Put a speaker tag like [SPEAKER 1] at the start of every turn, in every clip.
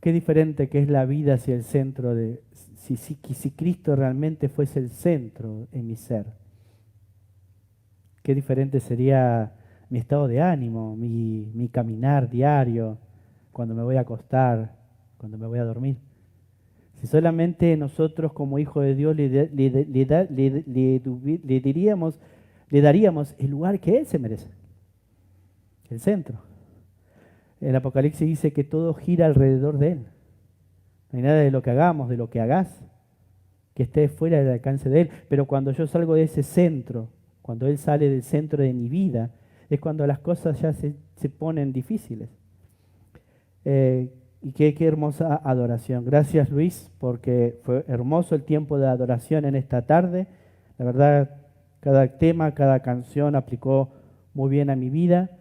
[SPEAKER 1] Qué diferente que es la vida si el centro de, si Cristo realmente fuese el centro en mi ser. Qué diferente sería mi estado de ánimo, mi caminar diario, cuando me voy a acostar, cuando me voy a dormir. Si solamente nosotros como hijos de Dios le daríamos el lugar que Él se merece, el centro. El Apocalipsis dice que todo gira alrededor de Él. No hay nada de lo que hagamos, de lo que hagas, que esté fuera del alcance de Él. Pero cuando yo salgo de ese centro, cuando Él sale del centro de mi vida, es cuando las cosas ya se ponen difíciles. Y qué hermosa adoración. Gracias, Luis, porque fue hermoso el tiempo de adoración en esta tarde. La verdad, cada tema, cada canción aplicó muy bien a mi vida.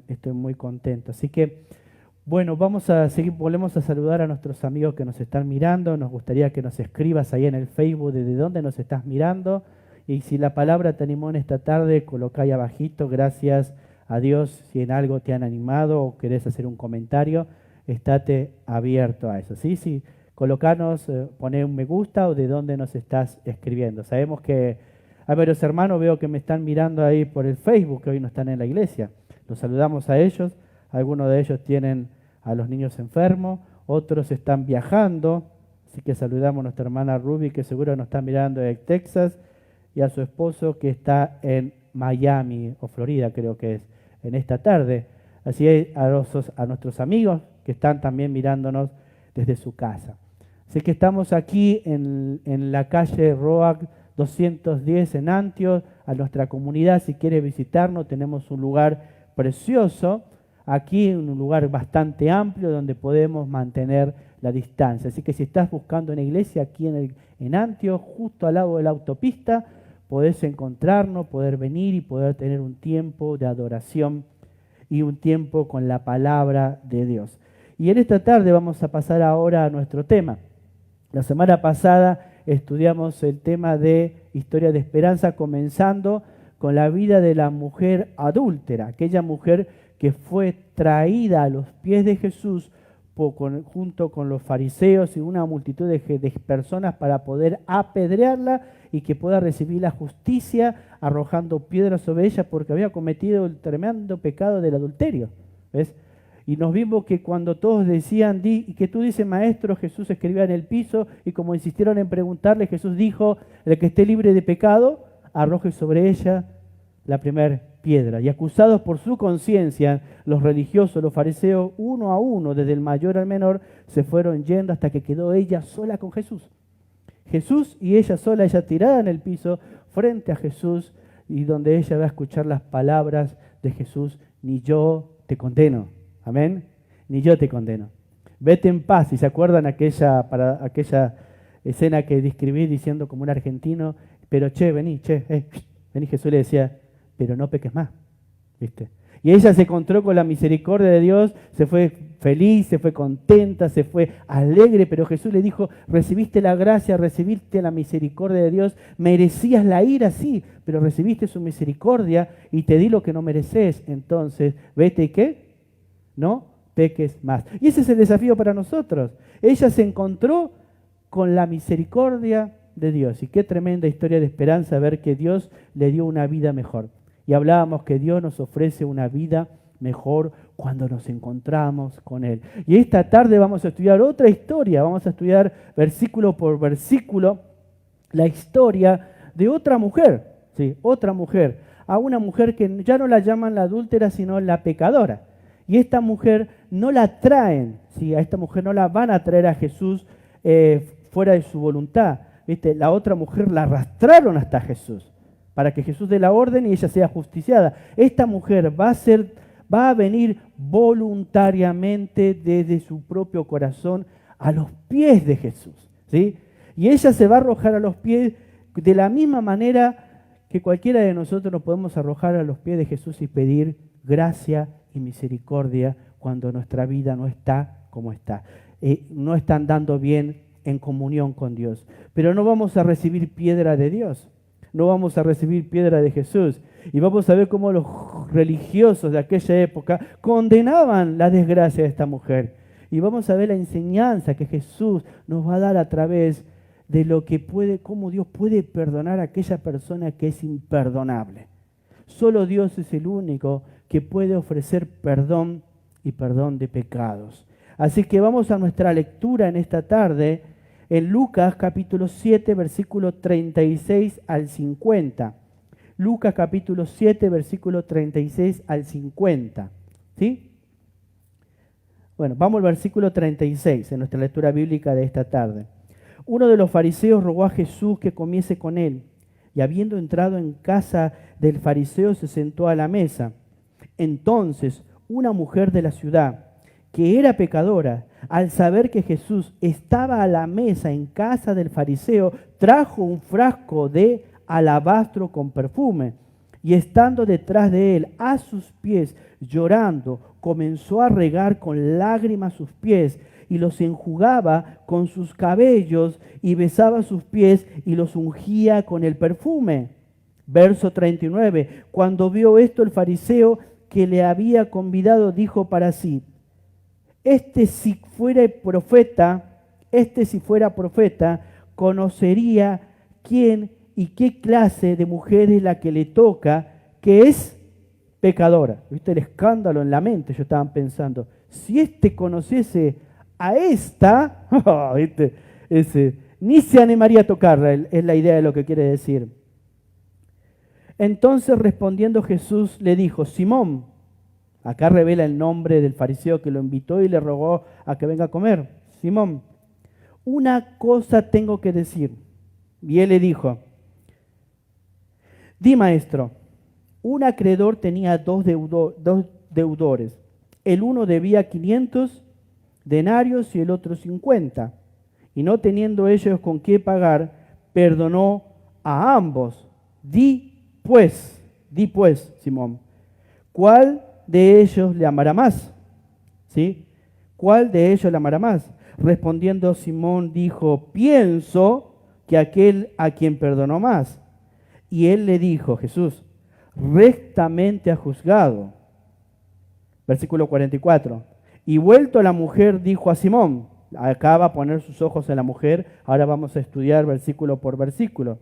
[SPEAKER 1] Estoy muy contento. Así que, bueno, vamos a seguir, volvemos a saludar a nuestros amigos que nos están mirando. Nos gustaría que nos escribas ahí en el Facebook desde dónde nos estás mirando. Y si la palabra te animó en esta tarde, colocá ahí abajito, gracias a Dios, si en algo te han animado o querés hacer un comentario, estate abierto a eso. Sí, colocanos, poné un me gusta o de dónde nos estás escribiendo. Sabemos que hay varios hermanos, veo que me están mirando ahí por el Facebook, que hoy no están en la iglesia. Los saludamos a ellos, algunos de ellos tienen a los niños enfermos, otros están viajando, así que saludamos a nuestra hermana Ruby, que seguro nos está mirando de Texas, y a su esposo que está en Miami o Florida, creo que es, en esta tarde. Así es a nuestros amigos que están también mirándonos desde su casa. Así que estamos aquí en la calle Roac 210 en Antioch, a nuestra comunidad. Si quiere visitarnos, tenemos un lugar precioso, aquí en un lugar bastante amplio donde podemos mantener la distancia. Así que si estás buscando una iglesia aquí en Antioch, justo al lado de la autopista, podés encontrarnos, poder venir y poder tener un tiempo de adoración y un tiempo con la palabra de Dios. Y en esta tarde vamos a pasar ahora a nuestro tema. La semana pasada estudiamos el tema de historia de esperanza, comenzando con la vida de la mujer adúltera, aquella mujer que fue traída a los pies de Jesús junto con los fariseos y una multitud de personas para poder apedrearla y que pueda recibir la justicia arrojando piedras sobre ella porque había cometido el tremendo pecado del adulterio. ¿Ves? Y nos vimos que cuando todos decían, ¿y qué tú dices, maestro? Jesús escribía en el piso y como insistieron en preguntarle, Jesús dijo, el que esté libre de pecado, arroje sobre ella la primera piedra. Y acusados por su conciencia, los religiosos, los fariseos, uno a uno, desde el mayor al menor, se fueron yendo hasta que quedó ella sola con Jesús. Jesús y ella sola, ella tirada en el piso, frente a Jesús, y donde ella va a escuchar las palabras de Jesús, ni yo te condeno. Amén. Ni yo te condeno. Vete en paz. Y se acuerdan aquella escena que describí diciendo como un argentino, pero vení, vení. Jesús le decía, pero no peques más. ¿Viste? Y ella se encontró con la misericordia de Dios, se fue feliz, se fue contenta, se fue alegre, pero Jesús le dijo, recibiste la gracia, recibiste la misericordia de Dios, merecías la ira, sí, pero recibiste su misericordia y te di lo que no mereces, entonces vete y ¿qué? No peques más. Y ese es el desafío para nosotros. Ella se encontró con la misericordia de Dios. Y qué tremenda historia de esperanza ver que Dios le dio una vida mejor. Y hablábamos que Dios nos ofrece una vida mejor cuando nos encontramos con Él. Y esta tarde vamos a estudiar otra historia. Vamos a estudiar versículo por versículo la historia de otra mujer. Sí, otra mujer. A una mujer que ya no la llaman la adúltera, sino la pecadora. Y esta mujer no la traen, ¿sí? A esta mujer no la van a traer a Jesús fuera de su voluntad. ¿Viste? La otra mujer la arrastraron hasta Jesús, para que Jesús dé la orden y ella sea justiciada. Esta mujer va a venir voluntariamente desde su propio corazón a los pies de Jesús, ¿sí? Y ella se va a arrojar a los pies de la misma manera que cualquiera de nosotros nos podemos arrojar a los pies de Jesús y pedir gracia y misericordia cuando nuestra vida no está como está. No está andando bien en comunión con Dios. Pero no vamos a recibir piedra de Dios. No vamos a recibir piedra de Jesús. Y vamos a ver cómo los religiosos de aquella época condenaban la desgracia de esta mujer. Y vamos a ver la enseñanza que Jesús nos va a dar a través de lo que puede, cómo Dios puede perdonar a aquella persona que es imperdonable. Solo Dios es el único que puede ofrecer perdón y perdón de pecados. Así que vamos a nuestra lectura en esta tarde, en Lucas capítulo 7, versículo 36 al 50. Lucas capítulo 7, versículo 36 al 50. ¿Sí? Bueno, vamos al versículo 36 en nuestra lectura bíblica de esta tarde. Uno de los fariseos rogó a Jesús que comiese con él, y habiendo entrado en casa del fariseo se sentó a la mesa. Entonces una mujer de la ciudad, que era pecadora, al saber que Jesús estaba a la mesa en casa del fariseo, trajo un frasco de alabastro con perfume, y estando detrás de él a sus pies, llorando, comenzó a regar con lágrimas sus pies, y los enjugaba con sus cabellos, y besaba sus pies, y los ungía con el perfume. Verso 39. Cuando vio esto el fariseo que le había convidado, dijo para sí: si fuera profeta, conocería quién y qué clase de mujer es la que le toca, que es pecadora. ¿Viste el escándalo en la mente? Yo estaba pensando, si conociese a esta, ¿viste? Ni se animaría a tocarla, es la idea de lo que quiere decir. Entonces respondiendo Jesús le dijo: Simón, acá revela el nombre del fariseo que lo invitó y le rogó a que venga a comer. Simón, una cosa tengo que decir. Y él le dijo: Di, maestro. Un acreedor tenía dos deudores. El uno debía 500 denarios y el otro 50. Y no teniendo ellos con qué pagar, perdonó a ambos. Di pues, Simón, ¿cuál de ellos le amará más? ¿Sí? ¿Cuál de ellos le amará más? Respondiendo Simón dijo: pienso que aquel a quien perdonó más. Y él le dijo, Jesús: rectamente ha juzgado. Versículo 44. Y vuelto a la mujer dijo a Simón, acá va a poner sus ojos en la mujer, ahora vamos a estudiar versículo por versículo.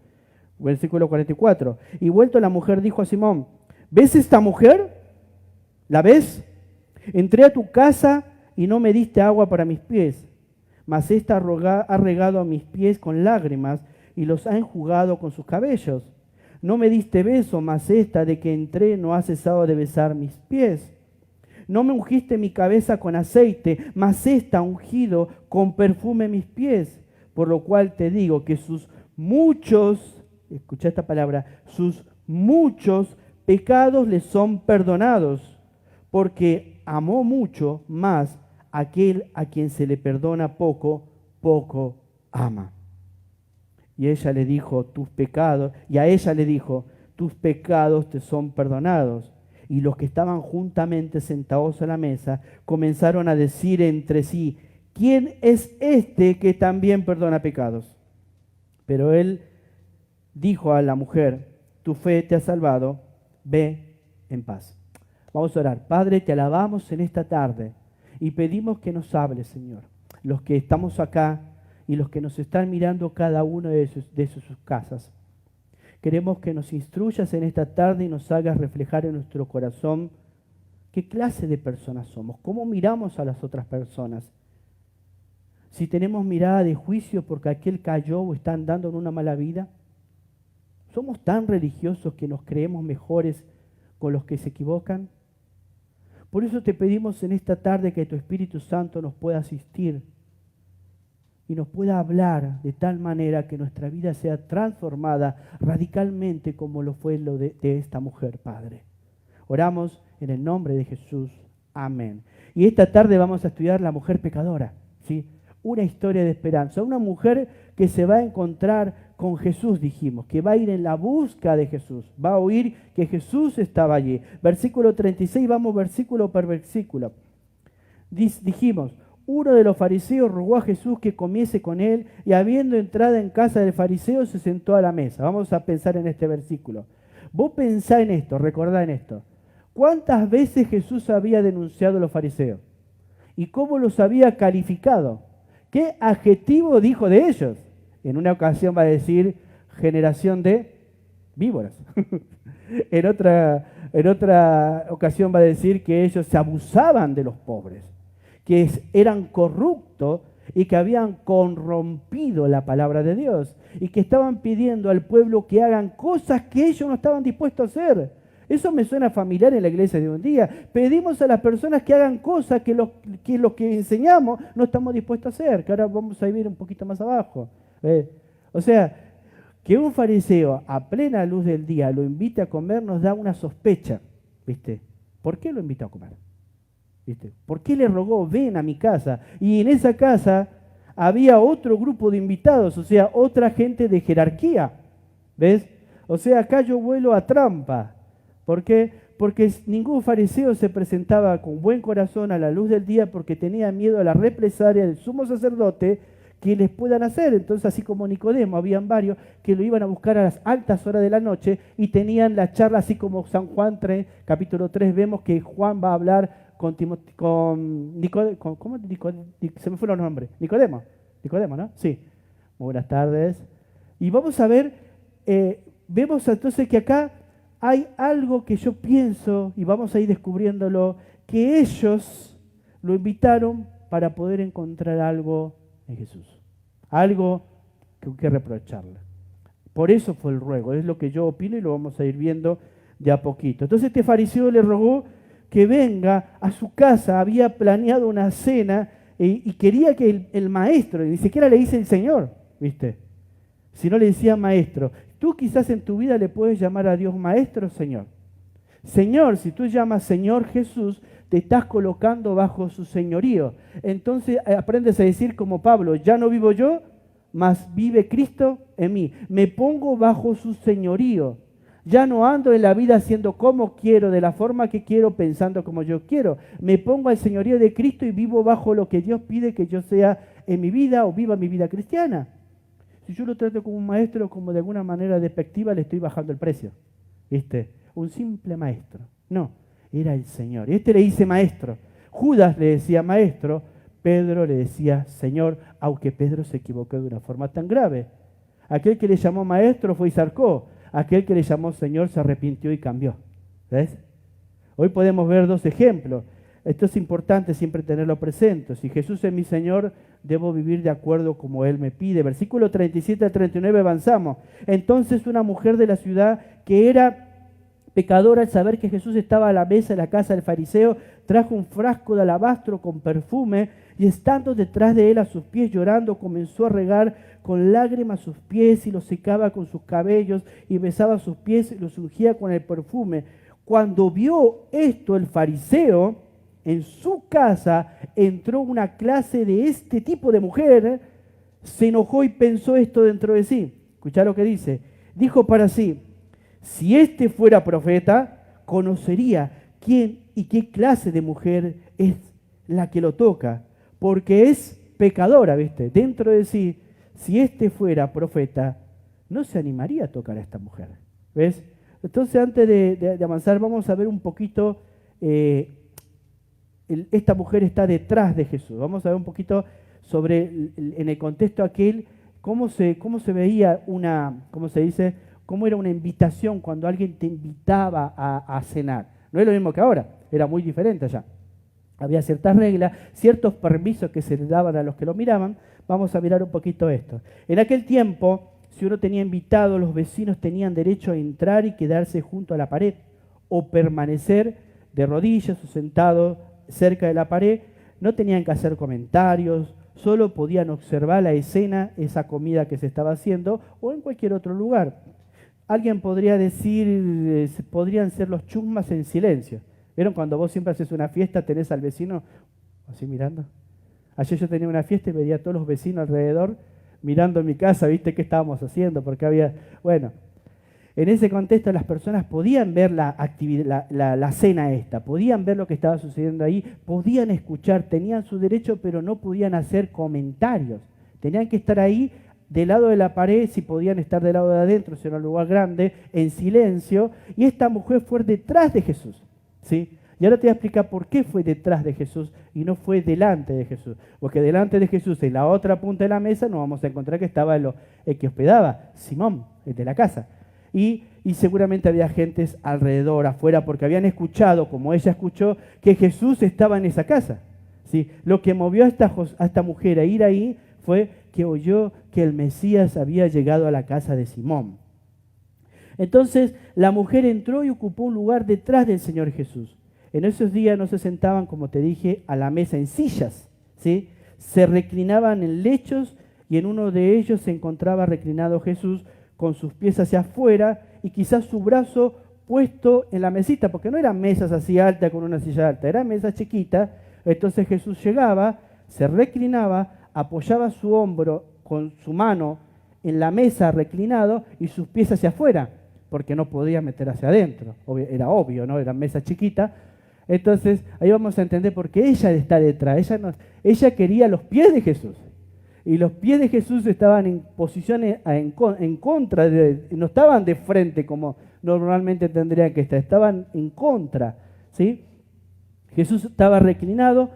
[SPEAKER 1] Versículo 44. Y vuelto a la mujer dijo a Simón: ¿ves esta mujer? ¿La ves? Entré a tu casa y no me diste agua para mis pies, mas ésta ha regado a mis pies con lágrimas y los ha enjugado con sus cabellos. No me diste beso, mas esta de que entré no ha cesado de besar mis pies. No me ungiste mi cabeza con aceite, mas esta ha ungido con perfume mis pies. Por lo cual te digo que sus muchos, escucha esta palabra, sus muchos pecados le son perdonados, porque amó mucho, más aquel a quien se le perdona poco, poco ama. Y ella le dijo, tus pecados, y a ella le dijo, tus pecados te son perdonados. Y los que estaban juntamente sentados a la mesa comenzaron a decir entre sí, ¿quién es este que también perdona pecados? Pero él dijo a la mujer, tu fe te ha salvado, ve en paz. Vamos a orar. Padre, te alabamos en esta tarde y pedimos que nos hables, Señor. Los que estamos acá y los que nos están mirando cada uno de sus casas. Queremos que nos instruyas en esta tarde y nos hagas reflejar en nuestro corazón qué clase de personas somos, cómo miramos a las otras personas. Si tenemos mirada de juicio porque aquel cayó o está andando en una mala vida, somos tan religiosos que nos creemos mejores con los que se equivocan. Por eso te pedimos en esta tarde que tu Espíritu Santo nos pueda asistir y nos pueda hablar de tal manera que nuestra vida sea transformada radicalmente como lo fue lo de esta mujer, Padre. Oramos en el nombre de Jesús. Amén. Y esta tarde vamos a estudiar la mujer pecadora, ¿sí? Una historia de esperanza. Una mujer que se va a encontrar con Jesús, dijimos, que va a ir en la busca de Jesús. Va a oír que Jesús estaba allí. Versículo 36, vamos versículo por versículo. Dijimos, uno de los fariseos rogó a Jesús que comiese con él y habiendo entrado en casa del fariseo se sentó a la mesa. Vamos a pensar en este versículo. Vos pensá en esto, recordá en esto. ¿Cuántas veces Jesús había denunciado a los fariseos? y cómo los había calificado. ¿Qué adjetivo dijo de ellos? En una ocasión va a decir generación de víboras. En otra ocasión va a decir que ellos se abusaban de los pobres, que eran corruptos y que habían corrompido la palabra de Dios y que estaban pidiendo al pueblo que hagan cosas que ellos no estaban dispuestos a hacer. Eso me suena familiar en la iglesia de un día. Pedimos a las personas que hagan cosas que lo que enseñamos no estamos dispuestos a hacer, que ahora vamos a ir un poquito más abajo. O sea, que un fariseo a plena luz del día lo invite a comer nos da una sospecha, ¿viste? ¿Por qué lo invita a comer? ¿Viste? ¿Por qué le rogó, ven a mi casa? Y en esa casa había otro grupo de invitados, o sea, otra gente de jerarquía, ¿ves? O sea, acá yo vuelo a trampa. ¿Por qué? Porque ningún fariseo se presentaba con buen corazón a la luz del día porque tenía miedo a la represalia del sumo sacerdote que les puedan hacer. Entonces, así como Nicodemo, habían varios que lo iban a buscar a las altas horas de la noche y tenían la charla, así como San Juan 3, capítulo 3, vemos que Juan va a hablar se me fue los nombres. Nicodemo, ¿no? Sí. Muy buenas tardes. Y vamos a ver, vemos entonces que acá hay algo que yo pienso, y vamos a ir descubriéndolo, que ellos lo invitaron para poder encontrar algo en Jesús. Algo que reprocharle. Por eso fue el ruego, es lo que yo opino y lo vamos a ir viendo de a poquito. Entonces este fariseo le rogó que venga a su casa, había planeado una cena y quería que el maestro, y ni siquiera le dice el Señor, ¿viste? Sino le decía maestro. Tú quizás en tu vida le puedes llamar a Dios maestro, Señor. Señor, si tú llamas Señor Jesús, te estás colocando bajo su señorío. Entonces aprendes a decir como Pablo, ya no vivo yo, mas vive Cristo en mí. Me pongo bajo su señorío. Ya no ando en la vida haciendo como quiero, de la forma que quiero, pensando como yo quiero. Me pongo al señorío de Cristo y vivo bajo lo que Dios pide que yo sea en mi vida o viva mi vida cristiana. Si yo lo trato como un maestro, como de alguna manera despectiva, le estoy bajando el precio. ¿Viste? Un simple maestro. No, era el Señor. Y le dice maestro. Judas le decía maestro, Pedro le decía Señor, aunque Pedro se equivocó de una forma tan grave. Aquel que le llamó maestro fue y zarcó. Aquel que le llamó Señor se arrepintió y cambió. ¿Ves? Hoy podemos ver dos ejemplos. Esto es importante siempre tenerlo presente. Si Jesús es mi Señor, debo vivir de acuerdo como Él me pide. Versículo 37 al 39 avanzamos. Entonces una mujer de la ciudad que era pecadora, al saber que Jesús estaba a la mesa en la casa del fariseo, trajo un frasco de alabastro con perfume y estando detrás de él a sus pies llorando, comenzó a regar con lágrimas sus pies y los secaba con sus cabellos y besaba sus pies y los ungía con el perfume. Cuando vio esto el fariseo, en su casa entró una clase de este tipo de mujer, se enojó y pensó esto dentro de sí. Escuchá lo que dice. Dijo para sí, si este fuera profeta, conocería quién y qué clase de mujer es la que lo toca, porque es pecadora, ¿viste? Dentro de sí, si este fuera profeta, no se animaría a tocar a esta mujer. ¿Ves? Entonces, antes de avanzar, vamos a ver un poquito, esta mujer está detrás de Jesús. Vamos a ver un poquito sobre, en el contexto aquel, cómo se veía ¿cómo se dice? Cómo era una invitación cuando alguien te invitaba a cenar. No es lo mismo que ahora, era muy diferente allá. Había ciertas reglas, ciertos permisos que se le daban a los que lo miraban. Vamos a mirar un poquito esto. En aquel tiempo, si uno tenía invitado, los vecinos tenían derecho a entrar y quedarse junto a la pared, o permanecer de rodillas o sentados cerca de la pared. No tenían que hacer comentarios, solo podían observar la escena, esa comida que se estaba haciendo, o en cualquier otro lugar. Alguien podría decir, podrían ser los chusmas en silencio. ¿Vieron cuando vos siempre haces una fiesta, tenés al vecino así mirando? Ayer yo tenía una fiesta y veía a todos los vecinos alrededor mirando en mi casa, ¿viste qué estábamos haciendo? Porque había, bueno, en ese contexto las personas podían ver la actividad, la cena esta, podían ver lo que estaba sucediendo ahí, podían escuchar, tenían su derecho, pero no podían hacer comentarios. Tenían que estar ahí del lado de la pared, si podían estar del lado de adentro, si era un lugar grande, en silencio. Y esta mujer fue detrás de Jesús, ¿sí? Y ahora te voy a explicar por qué fue detrás de Jesús y no fue delante de Jesús. Porque delante de Jesús, en la otra punta de la mesa, nos vamos a encontrar que estaba el que hospedaba, Simón, el de la casa. Y seguramente había gentes alrededor, afuera, porque habían escuchado, como ella escuchó, que Jesús estaba en esa casa. ¿Sí? Lo que movió a esta mujer a ir ahí fue que oyó que el Mesías había llegado a la casa de Simón. Entonces la mujer entró y ocupó un lugar detrás del Señor Jesús. En esos días no se sentaban, como te dije, a la mesa en sillas, ¿sí? Se reclinaban en lechos y en uno de ellos se encontraba reclinado Jesús con sus pies hacia afuera y quizás su brazo puesto en la mesita, porque no eran mesas así altas con una silla alta, eran mesas chiquitas. Entonces Jesús llegaba, se reclinaba, apoyaba su hombro con su mano en la mesa reclinado y sus pies hacia afuera, porque no podía meter hacia adentro, era obvio, ¿no? Era mesa chiquita. Entonces ahí vamos a entender por qué ella está detrás. Ella quería los pies de Jesús. Y los pies de Jesús estaban en posiciones en contra, no estaban de frente como normalmente tendrían que estar, estaban en contra, ¿sí? Jesús estaba reclinado,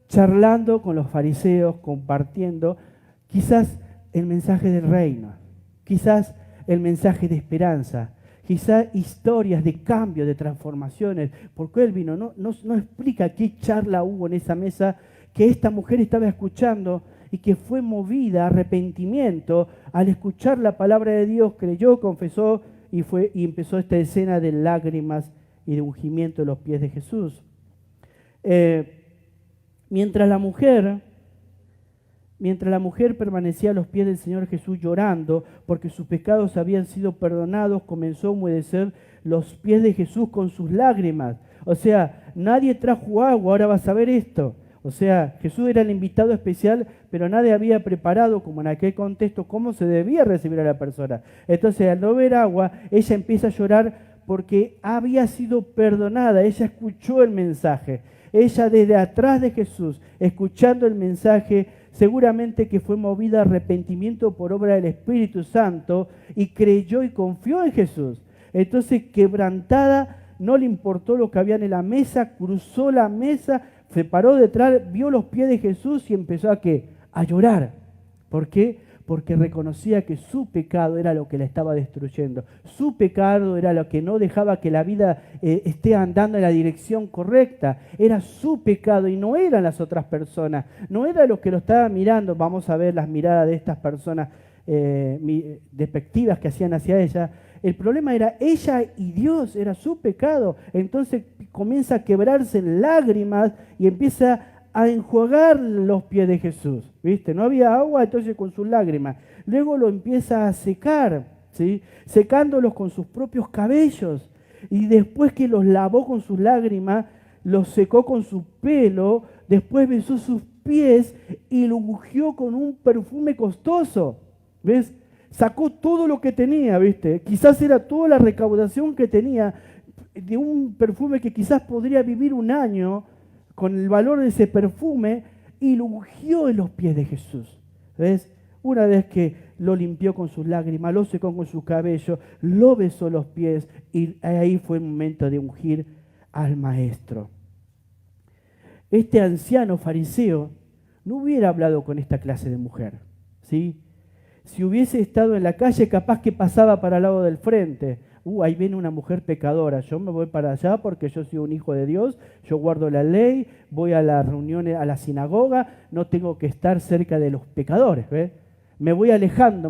[SPEAKER 1] charlando con los fariseos, compartiendo quizás el mensaje del reino, quizás el mensaje de esperanza, quizás historias de cambio, de transformaciones. Porque él vino, no explica qué charla hubo en esa mesa que esta mujer estaba escuchando y que fue movida a arrepentimiento al escuchar la palabra de Dios, creyó, confesó y empezó esta escena de lágrimas y de ungimiento de los pies de Jesús. Mientras la mujer permanecía a los pies del Señor Jesús llorando porque sus pecados habían sido perdonados, comenzó a humedecer los pies de Jesús con sus lágrimas. O sea, nadie trajo agua, ahora vas a ver esto. O sea, Jesús era el invitado especial, pero nadie había preparado, como en aquel contexto, cómo se debía recibir a la persona. Entonces, al no ver agua, ella empieza a llorar porque había sido perdonada. Ella escuchó el mensaje. Ella desde atrás de Jesús, escuchando el mensaje, seguramente que fue movida a arrepentimiento por obra del Espíritu Santo y creyó y confió en Jesús. Entonces, quebrantada, no le importó lo que había en la mesa, cruzó la mesa, se paró detrás, vio los pies de Jesús y empezó a llorar. ¿Por qué? Porque reconocía que su pecado era lo que la estaba destruyendo. Su pecado era lo que no dejaba que la vida esté andando en la dirección correcta. Era su pecado y no eran las otras personas. No era los que lo estaban mirando. Vamos a ver las miradas de estas personas despectivas que hacían hacia ella. El problema era ella y Dios, era su pecado. Entonces comienza a quebrarse en lágrimas y empieza a enjuagar los pies de Jesús, ¿viste? No había agua, entonces con sus lágrimas. Luego lo empieza a secar, ¿sí? Secándolos con sus propios cabellos. Y después que los lavó con sus lágrimas, los secó con su pelo, después besó sus pies y lo ungió con un perfume costoso, ¿ves? Sacó todo lo que tenía, ¿viste? Quizás era toda la recaudación que tenía de un perfume que quizás podría vivir un año, con el valor de ese perfume, y lo ungió en los pies de Jesús. ¿Ves? Una vez que lo limpió con sus lágrimas, lo secó con su cabello, lo besó los pies, y ahí fue el momento de ungir al Maestro. Este anciano fariseo no hubiera hablado con esta clase de mujer, ¿sí? Si hubiese estado en la calle, capaz que pasaba para el lado del frente. Ahí viene una mujer pecadora, yo me voy para allá porque yo soy un hijo de Dios, yo guardo la ley, voy a las reuniones, a la sinagoga, no tengo que estar cerca de los pecadores, ¿ves? Me voy alejando.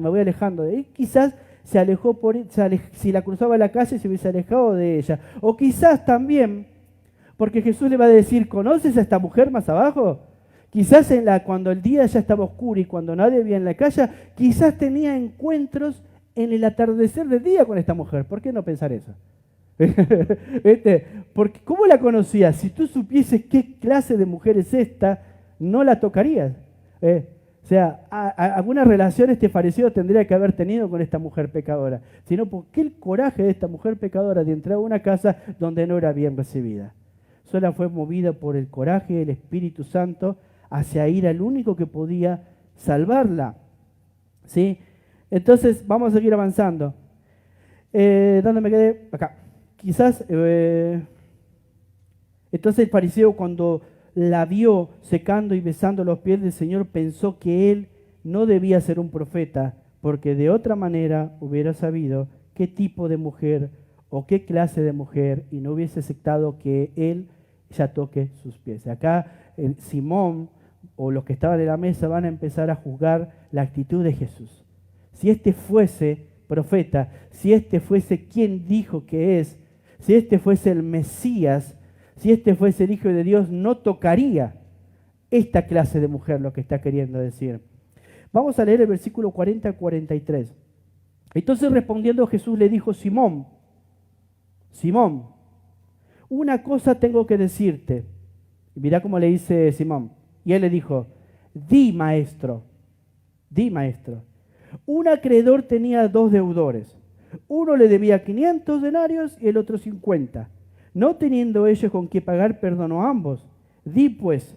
[SPEAKER 1] Y quizás se alejó si la cruzaba la calle se hubiese alejado de ella. O quizás también, porque Jesús le va a decir, ¿conoces a esta mujer más abajo? Quizás cuando el día ya estaba oscuro y cuando nadie veía en la calle, quizás tenía encuentros en el atardecer del día con esta mujer. ¿Por qué no pensar eso? Porque ¿cómo la conocías? Si tú supieses qué clase de mujer es esta, no la tocarías. O sea, alguna relación este fariseo tendría que haber tenido con esta mujer pecadora. Sino porque el coraje de esta mujer pecadora de entrar a una casa donde no era bien recibida. Sola fue movida por el coraje del Espíritu Santo hacia ir al único que podía salvarla. ¿Sí? Entonces, vamos a seguir avanzando. ¿Dónde me quedé? Acá. Quizás Entonces el fariseo, cuando la vio secando y besando los pies del Señor, pensó que él no debía ser un profeta, porque de otra manera hubiera sabido qué tipo de mujer o qué clase de mujer, y no hubiese aceptado que él ya toque sus pies. Acá Simón o los que estaban en la mesa van a empezar a juzgar la actitud de Jesús. Si este fuese profeta, si este fuese quien dijo que es, si este fuese el Mesías, si este fuese el Hijo de Dios, no tocaría esta clase de mujer, lo que está queriendo decir. Vamos a leer el versículo 40 al 43. Entonces respondiendo Jesús le dijo: Simón, Simón, una cosa tengo que decirte. Y mirá cómo le dice Simón. Y él le dijo: di, maestro, di, maestro. Un acreedor tenía 2 deudores. Uno le debía 500 denarios y el otro 50. No teniendo ellos con qué pagar, perdonó a ambos. Di pues,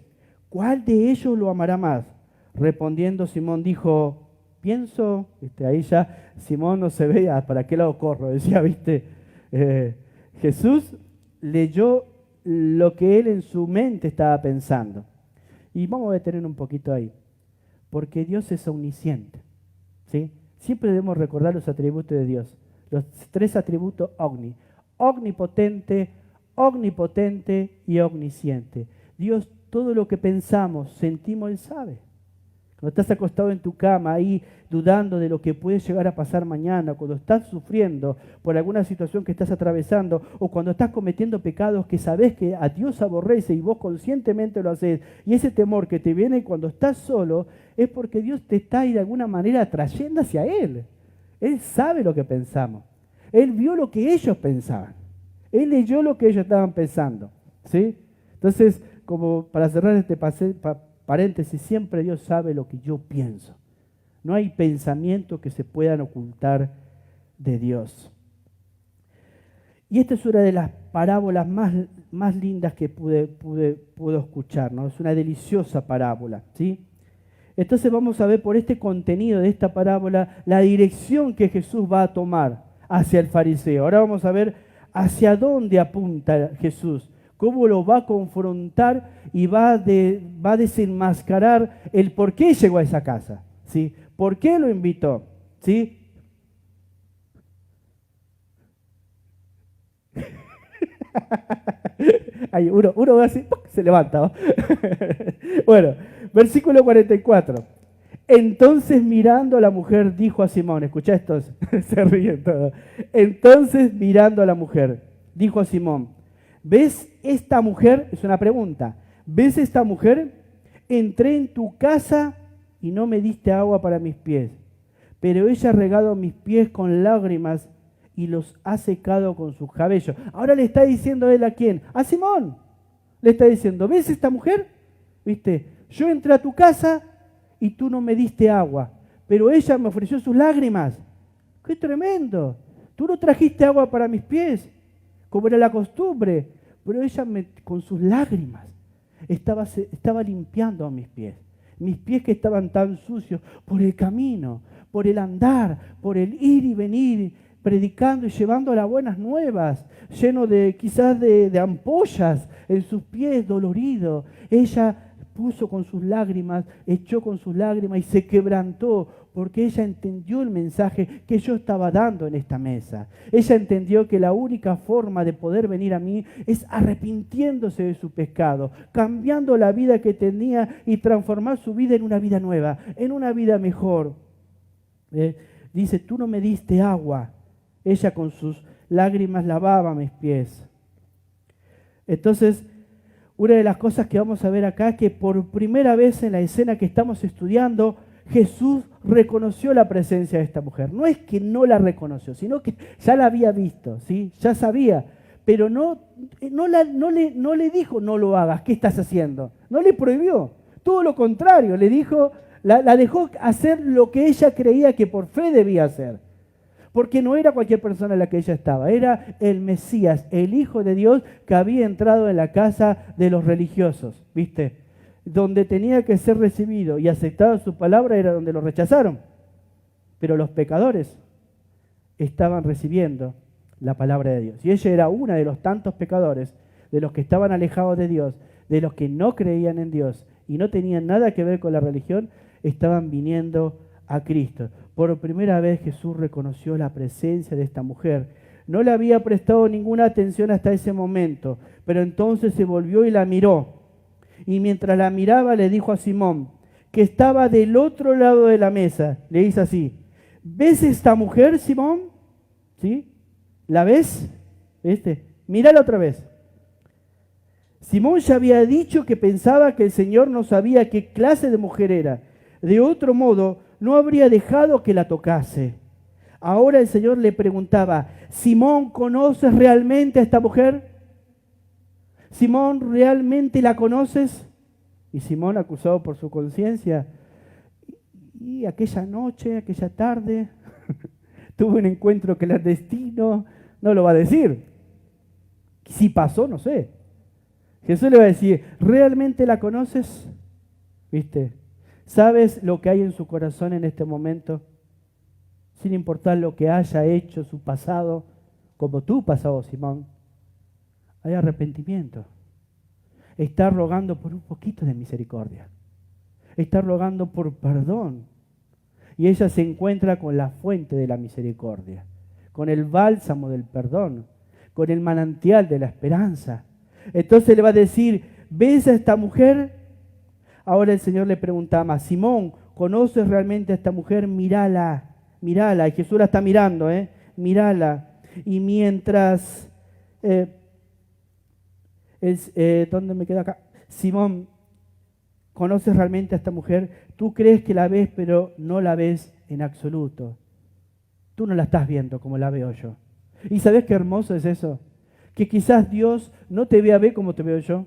[SPEAKER 1] ¿cuál de ellos lo amará más? Respondiendo Simón dijo: pienso, ahí ya Simón no se veía, ¿para qué lado corro? Decía, Jesús leyó lo que él en su mente estaba pensando. Y vamos a detener un poquito ahí, porque Dios es omnisciente, ¿sí? Siempre debemos recordar los atributos de Dios, los 3 atributos omni: omnipotente, omnipotente y omnisciente. Dios, todo lo que pensamos, sentimos, Él sabe. Cuando estás acostado en tu cama ahí dudando de lo que puede llegar a pasar mañana, cuando estás sufriendo por alguna situación que estás atravesando, o cuando estás cometiendo pecados que sabes que a Dios aborrece y vos conscientemente lo haces, y ese temor que te viene cuando estás solo, es porque Dios te está de alguna manera atrayendo hacia Él. Él sabe lo que pensamos. Él vio lo que ellos pensaban. Él leyó lo que ellos estaban pensando, ¿sí? Entonces, como para cerrar este paréntesis, siempre Dios sabe lo que yo pienso. No hay pensamientos que se puedan ocultar de Dios. Y esta es una de las parábolas más lindas que pude escuchar, ¿no? Es una deliciosa parábola, ¿sí? Entonces vamos a ver por este contenido de esta parábola la dirección que Jesús va a tomar hacia el fariseo. Ahora vamos a ver hacia dónde apunta Jesús, cómo lo va a confrontar y va a desenmascarar el por qué llegó a esa casa, ¿sí? ¿Por qué lo invitó? ¿Sí? Ahí uno ve así, se levanta, ¿no? Bueno, versículo 44. Entonces mirando a la mujer dijo a Simón, escucha esto, se ríen todos. Entonces mirando a la mujer dijo a Simón: ¿ves esta mujer? Es una pregunta. ¿Ves esta mujer? Entré en tu casa y no me diste agua para mis pies, pero ella ha regado mis pies con lágrimas y los ha secado con sus cabellos. Ahora le está diciendo él, ¿a quién? A Simón. Le está diciendo: ¿ves esta mujer? ¿Viste? Yo entré a tu casa y tú no me diste agua, pero ella me ofreció sus lágrimas. ¡Qué tremendo! Tú no trajiste agua para mis pies, como era la costumbre, pero ella con sus lágrimas estaba limpiando a mis pies que estaban tan sucios por el camino, por el andar, por el ir y venir, predicando y llevando las buenas nuevas, lleno quizás de ampollas en sus pies, dolorido. Ella puso con sus lágrimas, echó con sus lágrimas y se quebrantó, porque ella entendió el mensaje que yo estaba dando en esta mesa. Ella entendió que la única forma de poder venir a mí es arrepintiéndose de su pecado, cambiando la vida que tenía y transformar su vida en una vida nueva, en una vida mejor. Dice: tú no me diste agua. Ella con sus lágrimas lavaba mis pies. Entonces, una de las cosas que vamos a ver acá es que por primera vez en la escena que estamos estudiando, Jesús reconoció la presencia de esta mujer. No es que no la reconoció, sino que ya la había visto, ¿sí? Ya sabía, pero no le dijo: no lo hagas, ¿qué estás haciendo? No le prohibió, todo lo contrario, le dijo, la dejó hacer lo que ella creía que por fe debía hacer. Porque no era cualquier persona en la que ella estaba, era el Mesías, el Hijo de Dios que había entrado en la casa de los religiosos, ¿viste? Donde tenía que ser recibido y aceptado su palabra era donde lo rechazaron. Pero los pecadores estaban recibiendo la palabra de Dios. Y ella era una de los tantos pecadores de los que estaban alejados de Dios, de los que no creían en Dios y no tenían nada que ver con la religión, estaban viniendo a Cristo. Por primera vez Jesús reconoció la presencia de esta mujer. No le había prestado ninguna atención hasta ese momento, pero entonces se volvió y la miró. Y mientras la miraba le dijo a Simón, que estaba del otro lado de la mesa, le dice así: ¿ves esta mujer, Simón? ¿Sí? ¿La ves? Mírala otra vez. Simón ya había dicho que pensaba que el Señor no sabía qué clase de mujer era. De otro modo, no habría dejado que la tocase. Ahora el Señor le preguntaba: Simón, ¿conoces realmente a esta mujer? Simón, ¿realmente la conoces? Y Simón, acusado por su conciencia, y aquella noche, aquella tarde, tuve un encuentro clandestino, no lo va a decir. Si pasó, no sé. Jesús le va a decir: ¿realmente la conoces? ¿Viste? ¿Sabes lo que hay en su corazón en este momento? Sin importar lo que haya hecho su pasado, como tu pasado, Simón, hay arrepentimiento. Está rogando por un poquito de misericordia. Está rogando por perdón. Y ella se encuentra con la fuente de la misericordia, con el bálsamo del perdón, con el manantial de la esperanza. Entonces le va a decir: ¿ves a esta mujer? Ahora el Señor le preguntaba: Simón, ¿conoces realmente a esta mujer? Mírala, mírala. Y Jesús la está mirando, mírala. Y mientras... ¿dónde me queda acá? Simón, ¿conoces realmente a esta mujer? Tú crees que la ves, pero no la ves en absoluto. Tú no la estás viendo como la veo yo. ¿Y sabes qué hermoso es eso? Que quizás Dios no te ve a ver como te veo yo.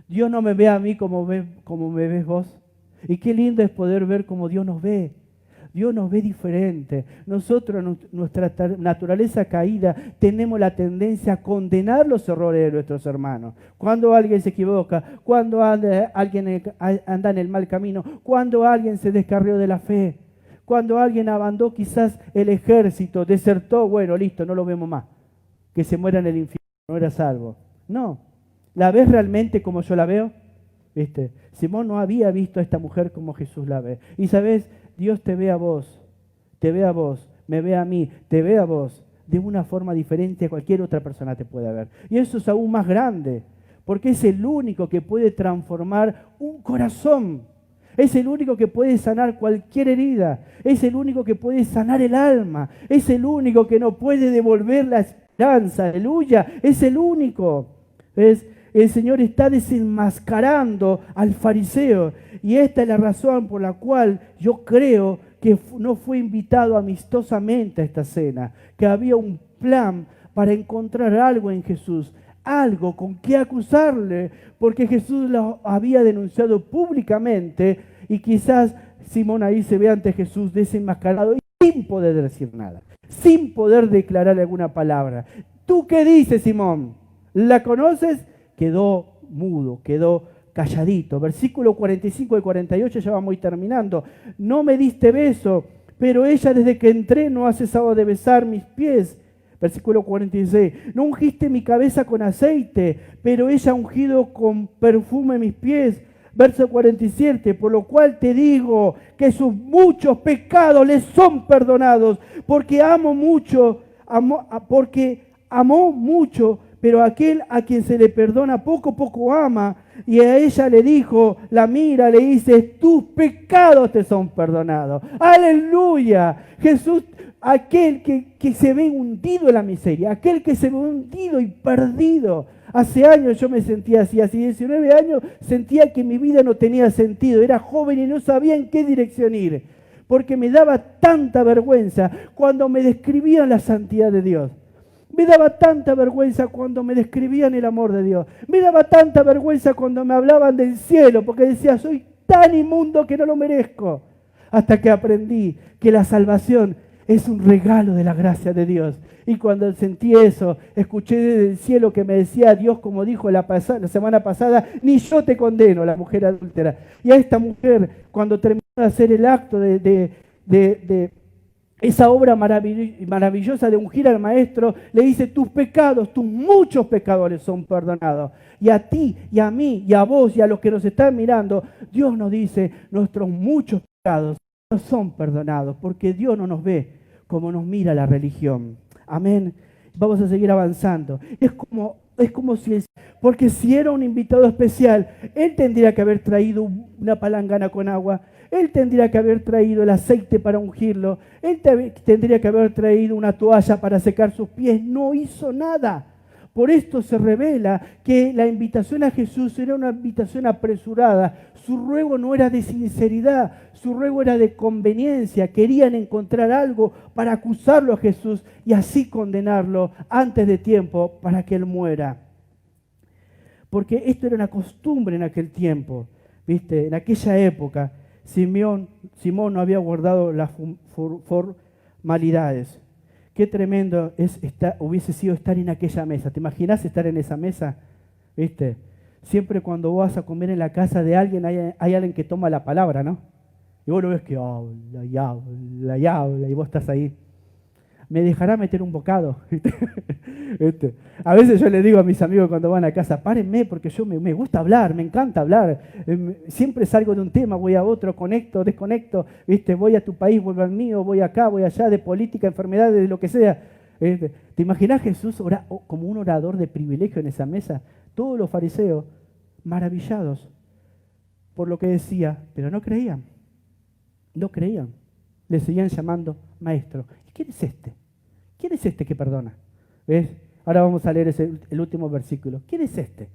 [SPEAKER 1] Dios no me ve a mí como me ves vos. Y qué lindo es poder ver como Dios nos ve. Dios nos ve diferente. Nosotros, nuestra naturaleza caída, tenemos la tendencia a condenar los errores de nuestros hermanos. Cuando alguien se equivoca, cuando alguien anda en el mal camino, cuando alguien se descarrió de la fe, cuando alguien abandonó quizás el ejército, desertó, bueno, listo, no lo vemos más. Que se muera en el infierno, no era salvo. No. ¿La ves realmente como yo la veo? ¿Viste? Simón no había visto a esta mujer como Jesús la ve. Y sabes, Dios te ve a vos, me ve a mí, te ve a vos de una forma diferente a cualquier otra persona te pueda ver. Y eso es aún más grande, porque es el único que puede transformar un corazón. Es el único que puede sanar cualquier herida. Es el único que puede sanar el alma. Es el único que no puede devolver la esperanza. Aleluya. Es el único. ¿Ves? El Señor está desenmascarando al fariseo. Y esta es la razón por la cual yo creo que no fue invitado amistosamente a esta cena. Que había un plan para encontrar algo en Jesús. Algo con qué acusarle. Porque Jesús lo había denunciado públicamente. Y quizás Simón ahí se ve ante Jesús desenmascarado y sin poder decir nada. Sin poder declarar alguna palabra. ¿Tú qué dices, Simón? ¿La conoces? Quedó mudo, quedó calladito. Versículo 45 y 48, ya vamos a ir terminando. No me diste beso, pero ella desde que entré no ha cesado de besar mis pies. Versículo 46. No ungiste mi cabeza con aceite, pero ella ha ungido con perfume mis pies. Verso 47. Por lo cual te digo que sus muchos pecados les son perdonados, porque amó mucho, pero aquel a quien se le perdona poco, poco ama. Y a ella le dijo, la mira, le dice, tus pecados te son perdonados. ¡Aleluya! Jesús, aquel que se ve hundido en la miseria, aquel que se ve hundido y perdido. Hace años yo me sentía así, hace 19 años sentía que mi vida no tenía sentido. Era joven y no sabía en qué dirección ir, porque me daba tanta vergüenza cuando me describían la santidad de Dios. Me daba tanta vergüenza cuando me describían el amor de Dios. Me daba tanta vergüenza cuando me hablaban del cielo, porque decía, soy tan inmundo que no lo merezco. Hasta que aprendí que la salvación es un regalo de la gracia de Dios. Y cuando sentí eso, escuché desde el cielo que me decía Dios, como dijo la semana pasada, ni yo te condeno, la mujer adúltera. Y a esta mujer, cuando terminó de hacer el acto de esa obra maravillosa de ungir al maestro, le dice, tus pecados, tus muchos pecadores son perdonados. Y a ti, y a mí, y a vos, y a los que nos están mirando, Dios nos dice, nuestros muchos pecados no son perdonados, porque Dios no nos ve como nos mira la religión. Amén. Vamos a seguir avanzando. Es como si, porque si era un invitado especial, él tendría que haber traído una palangana con agua, él tendría que haber traído el aceite para ungirlo, él tendría que haber traído una toalla para secar sus pies. No hizo nada. Por esto se revela que la invitación a Jesús era una invitación apresurada. Su ruego no era de sinceridad, su ruego era de conveniencia. Querían encontrar algo para acusarlo a Jesús y así condenarlo antes de tiempo para que él muera. Porque esto era una costumbre en aquel tiempo, ¿viste? En aquella época, Simón no había guardado las formalidades. Qué tremendo hubiese sido estar en aquella mesa. ¿Te imaginas estar en esa mesa? ¿Viste? Siempre cuando vas a comer en la casa de alguien hay alguien que toma la palabra, ¿no? Y vos lo ves que habla y habla y habla y vos estás ahí. ¿Me dejará meter un bocado? ¿Viste? A veces yo le digo a mis amigos cuando van a casa, párenme porque yo me gusta hablar, me encanta hablar. Siempre salgo de un tema, voy a otro, conecto, desconecto. ¿Viste? Voy a tu país, vuelvo al mío, voy acá, voy allá, de política, enfermedades, de lo que sea. ¿Viste? ¿Te imaginas Jesús como un orador de privilegio en esa mesa? Todos los fariseos maravillados por lo que decía, pero no creían. No creían. Le seguían llamando maestro. ¿Y quién es este? ¿Quién es este que perdona? ¿Ves? Ahora vamos a leer el último versículo. ¿Quién es este?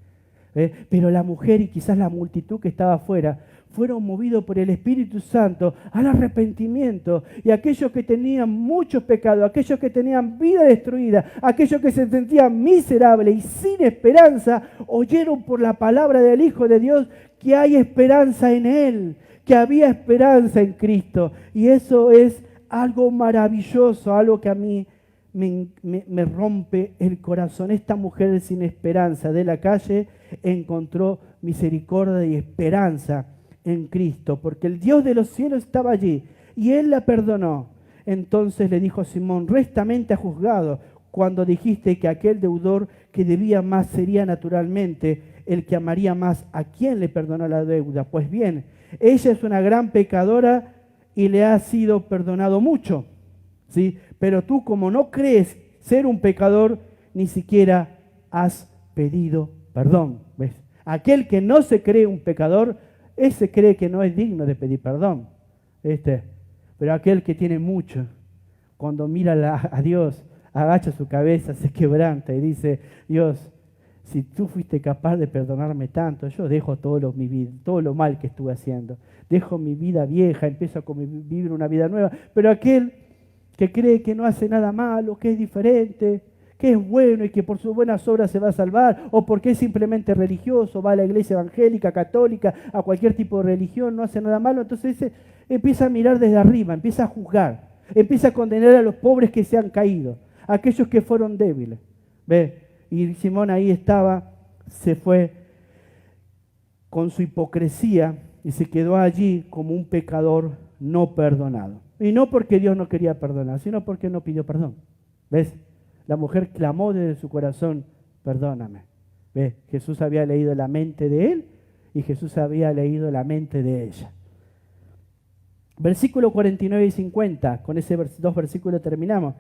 [SPEAKER 1] Pero la mujer y quizás la multitud que estaba afuera fueron movidos por el Espíritu Santo al arrepentimiento. Y aquellos que tenían muchos pecados, aquellos que tenían vida destruida, aquellos que se sentían miserables y sin esperanza, oyeron por la palabra del Hijo de Dios que hay esperanza en Él, que había esperanza en Cristo. Y eso es algo maravilloso, algo que a mí me rompe el corazón. Esta mujer sin esperanza de la calle encontró misericordia y esperanza en Cristo, porque el Dios de los cielos estaba allí y Él la perdonó. Entonces le dijo a Simón, rectamente has juzgado cuando dijiste que aquel deudor que debía más sería naturalmente el que amaría más a quien le perdonó la deuda. Pues bien, ella es una gran pecadora y le ha sido perdonado mucho, ¿sí? Pero tú, como no crees ser un pecador, ni siquiera has pedido perdón. ¿Ves? Aquel que no se cree un pecador, ese cree que no es digno de pedir perdón. Pero aquel que tiene mucho, cuando mira a Dios, agacha su cabeza, se quebranta y dice, Dios, si tú fuiste capaz de perdonarme tanto, yo dejo todo lo mal que estuve haciendo. Dejo mi vida vieja, empiezo a vivir una vida nueva. Pero aquel que cree que no hace nada malo, que es diferente, que es bueno y que por sus buenas obras se va a salvar, o porque es simplemente religioso, va a la iglesia evangélica, católica, a cualquier tipo de religión, no hace nada malo, entonces empieza a mirar desde arriba, empieza a juzgar, empieza a condenar a los pobres que se han caído, a aquellos que fueron débiles. ¿Ve? Y Simón ahí estaba, se fue con su hipocresía y se quedó allí como un pecador no perdonado. Y no porque Dios no quería perdonar, sino porque no pidió perdón. ¿Ves? La mujer clamó desde su corazón, perdóname. ¿Ves? Jesús había leído la mente de él y Jesús había leído la mente de ella. Versículo 49 y 50, con ese dos versículos terminamos.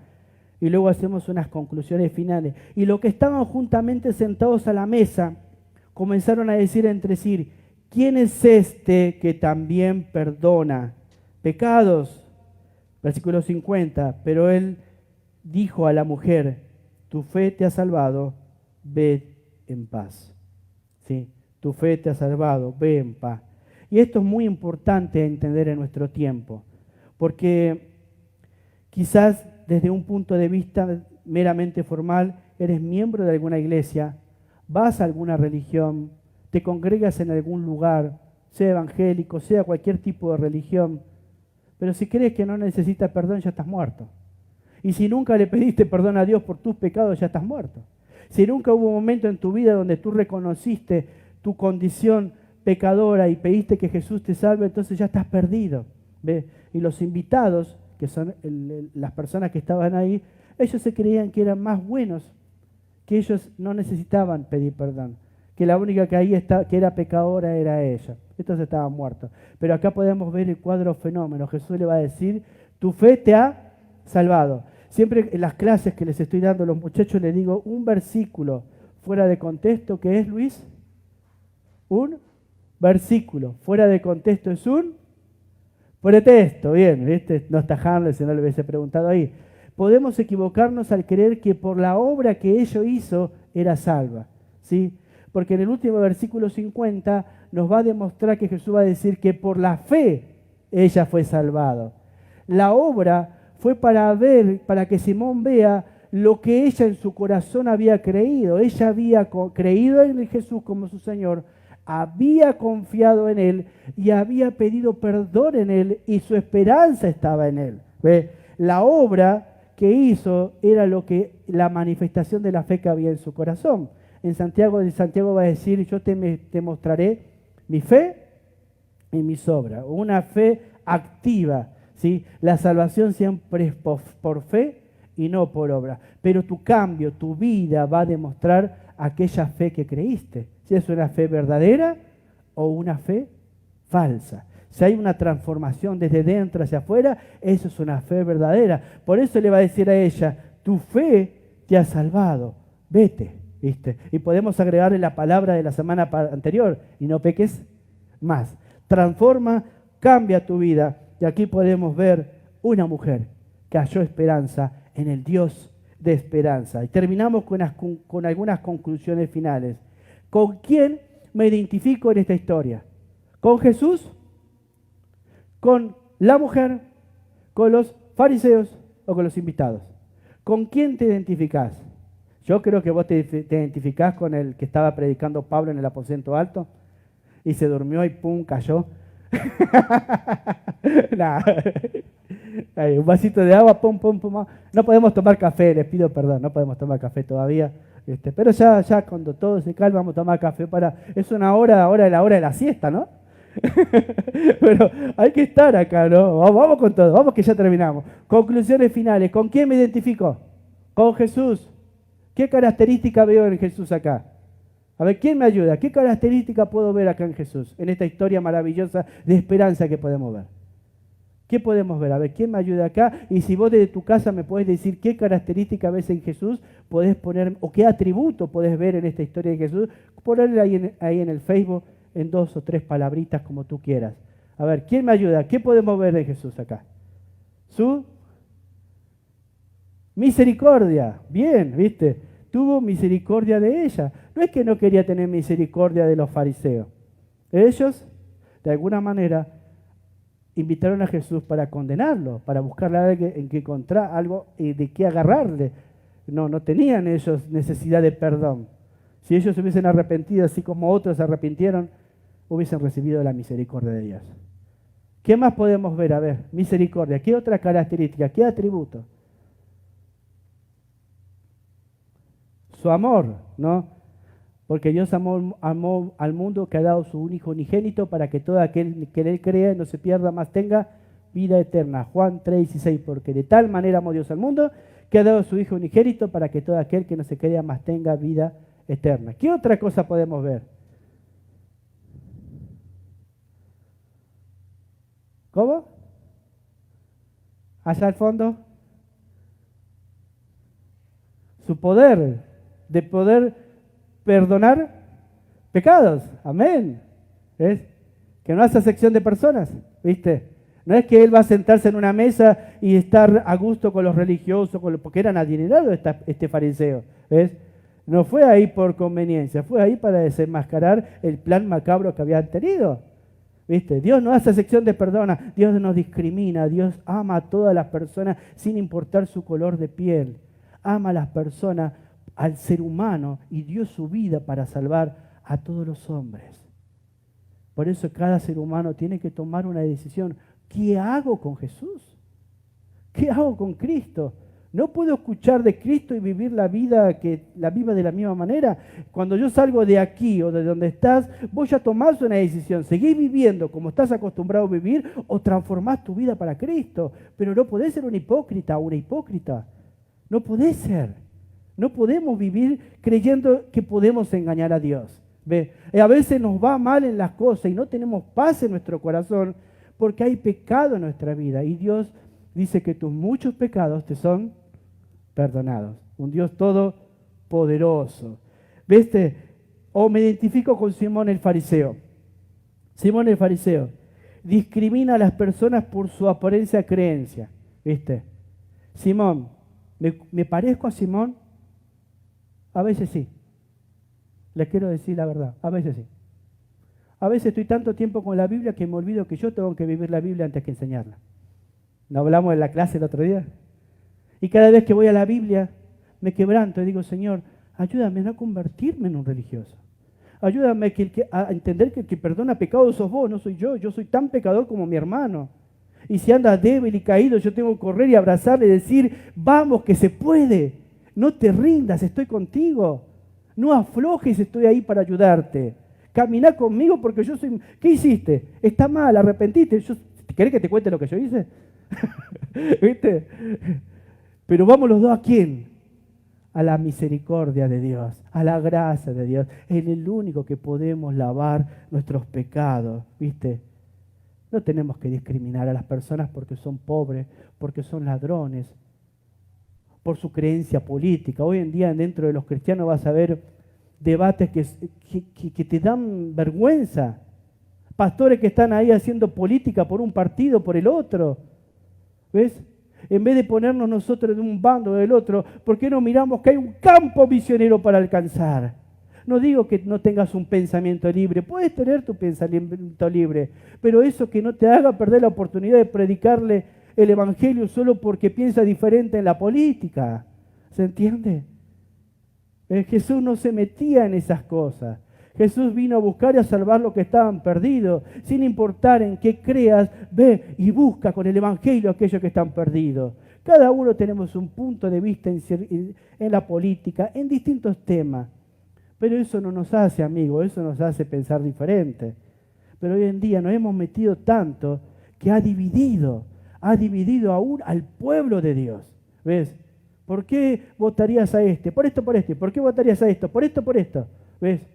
[SPEAKER 1] Y luego hacemos unas conclusiones finales. Y los que estaban juntamente sentados a la mesa comenzaron a decir entre sí, ¿quién es este que también perdona pecados? Versículo 50, pero él dijo a la mujer, tu fe te ha salvado, ve en paz. ¿Sí? Tu fe te ha salvado, ve en paz. Y esto es muy importante entender en nuestro tiempo, porque quizás desde un punto de vista meramente formal, eres miembro de alguna iglesia, vas a alguna religión, te congregas en algún lugar, sea evangélico, sea cualquier tipo de religión, pero si crees que no necesitas perdón, ya estás muerto. Y si nunca le pediste perdón a Dios por tus pecados, ya estás muerto. Si nunca hubo un momento en tu vida donde tú reconociste tu condición pecadora y pediste que Jesús te salve, entonces ya estás perdido. ¿Ve? Y los invitados que son las personas que estaban ahí, ellos se creían que eran más buenos, que ellos no necesitaban pedir perdón, que la única que ahí que era pecadora era ella. Estos estaban muertos. Pero acá podemos ver el cuadro fenómeno. Jesús le va a decir, tu fe te ha salvado. Siempre en las clases que les estoy dando a los muchachos les digo un versículo fuera de contexto, ¿qué es, Luis? Un versículo fuera de contexto es un pretexto. Bien, ¿viste? No está Hamlet, si no le hubiese preguntado ahí. Podemos equivocarnos al creer que por la obra que ella hizo era salva, ¿sí? Porque en el último versículo 50 nos va a demostrar que Jesús va a decir que por la fe ella fue salvada. La obra fue para ver, para que Simón vea lo que ella en su corazón había creído. Ella había creído en Jesús como su Señor, había confiado en Él y había pedido perdón en Él y su esperanza estaba en Él. ¿Ve? La obra que hizo era la manifestación de la fe que había en su corazón. En Santiago va a decir, yo te mostraré mi fe y mis obras. Una fe activa, ¿sí? La salvación siempre es por fe y no por obra. Pero tu cambio, tu vida va a demostrar aquella fe que creíste. Si es una fe verdadera o una fe falsa. Si hay una transformación desde dentro hacia afuera, eso es una fe verdadera. Por eso le va a decir a ella, tu fe te ha salvado, vete. ¿Viste? Y podemos agregarle la palabra de la semana anterior, y no peques más. Transforma, cambia tu vida. Y aquí podemos ver una mujer que halló esperanza en el Dios de esperanza. Y terminamos con algunas conclusiones finales. ¿Con quién me identifico en esta historia? ¿Con Jesús? ¿Con la mujer? ¿Con los fariseos o con los invitados? ¿Con quién te identificás? Yo creo que vos te identificás con el que estaba predicando Pablo en el aposento alto y se durmió y pum, cayó. Nah. Ahí, un vasito de agua, pum, pum, pum. No podemos tomar café, les pido perdón, no podemos tomar café todavía. Pero ya cuando todo se calma vamos a tomar café es una hora, ahora la hora de la siesta, ¿no? Pero hay que estar acá, ¿no? Vamos con todo, vamos que ya terminamos. Conclusiones finales, ¿con quién me identifico? Con Jesús. ¿Qué característica veo en Jesús acá? A ver, ¿quién me ayuda? ¿Qué característica puedo ver acá en Jesús? En esta historia maravillosa de esperanza que podemos ver. ¿Qué podemos ver? A ver, ¿quién me ayuda acá? Y si vos desde tu casa me podés decir qué característica ves en Jesús, podés poner, o qué atributo podés ver en esta historia de Jesús, ponerle ahí en el Facebook en 2 o 3 palabritas como tú quieras. A ver, ¿quién me ayuda? ¿Qué podemos ver de Jesús acá? Su misericordia. Bien, ¿viste? Tuvo misericordia de ella. No es que no quería tener misericordia de los fariseos. Ellos, de alguna manera, invitaron a Jesús para condenarlo, para buscarle a alguien en que encontrar algo y de qué agarrarle. No tenían ellos necesidad de perdón. Si ellos se hubiesen arrepentido, así como otros se arrepintieron, hubiesen recibido la misericordia de Dios. ¿Qué más podemos ver? A ver, misericordia. ¿Qué otra característica? ¿Qué atributo? Su amor, ¿no? Porque Dios amó al mundo que ha dado su único unigénito para que todo aquel que en él crea no se pierda, más tenga vida eterna. Juan 3:16, porque de tal manera amó Dios al mundo que ha dado su Hijo unigénito para que todo aquel que no se crea más tenga vida eterna. ¿Qué otra cosa podemos ver? ¿Cómo? Allá al fondo. Su poder, de poder perdonar pecados. Amén. ¿Ves? Que no hace acepción de personas, ¿viste? No es que él va a sentarse en una mesa y estar a gusto con los religiosos, porque eran adinerados este fariseo, ¿ves? No fue ahí por conveniencia, fue ahí para desenmascarar el plan macabro que habían tenido, ¿viste? Dios no hace acepción de personas, Dios no discrimina, Dios ama a todas las personas sin importar su color de piel. Ama a las personas, al ser humano, y dio su vida para salvar a todos los hombres. Por eso cada ser humano tiene que tomar una decisión. ¿Qué hago con Jesús? ¿Qué hago con Cristo? No puedo escuchar de Cristo y vivir la vida que la viva de la misma manera. Cuando yo salgo de aquí o de donde estás, vos ya tomás una decisión. ¿Seguís viviendo como estás acostumbrado a vivir o transformás tu vida para Cristo? Pero no podés ser un hipócrita o una hipócrita. No podés ser. No podemos vivir creyendo que podemos engañar a Dios. ¿Ve? A veces nos va mal en las cosas y no tenemos paz en nuestro corazón porque hay pecado en nuestra vida. Y Dios dice que tus muchos pecados te son perdonados. Un Dios todopoderoso. ¿Viste? O me identifico con Simón el fariseo. Simón el fariseo discrimina a las personas por su apariencia creencia. ¿Viste? Simón, ¿me parezco a Simón? A veces sí. Les quiero decir la verdad, a veces sí. A veces estoy tanto tiempo con la Biblia que me olvido que yo tengo que vivir la Biblia antes que enseñarla. ¿No hablamos en la clase el otro día? Y cada vez que voy a la Biblia me quebranto y digo, Señor, ayúdame a no convertirme en un religioso. Ayúdame a entender que el que perdona pecados sos vos, no soy yo. Yo soy tan pecador como mi hermano. Y si andas débil y caído, yo tengo que correr y abrazarle y decir, vamos, que se puede. No te rindas, estoy contigo. No aflojes, estoy ahí para ayudarte. Caminá conmigo porque yo soy... ¿Qué hiciste? Está mal, arrepentiste. ¿Querés que te cuente lo que yo hice? ¿Viste? Pero vamos los dos, ¿a quién? A la misericordia de Dios, a la gracia de Dios. Es el único que podemos lavar nuestros pecados, ¿viste? No tenemos que discriminar a las personas porque son pobres, porque son ladrones, por su creencia política. Hoy en día dentro de los cristianos vas a ver debates que te dan vergüenza. Pastores que están ahí haciendo política por un partido, por el otro. ¿Ves? En vez de ponernos nosotros de un bando o del otro, ¿por qué no miramos que hay un campo misionero para alcanzar? No digo que no tengas un pensamiento libre, puedes tener tu pensamiento libre, pero eso que no te haga perder la oportunidad de predicarle el evangelio solo porque piensa diferente en la política. ¿Se entiende? Jesús no se metía en esas cosas. Jesús vino a buscar y a salvar los que estaban perdidos. Sin importar en qué creas, ve y busca con el evangelio a aquellos que están perdidos. Cada uno tenemos un punto de vista en la política, en distintos temas. Pero eso no nos hace amigos, eso nos hace pensar diferente. Pero hoy en día nos hemos metido tanto que ha dividido aún al pueblo de Dios. ¿Ves? ¿Por qué votarías a este? Por esto, por este. ¿Por qué votarías a esto? Por esto, por esto. ¿Ves?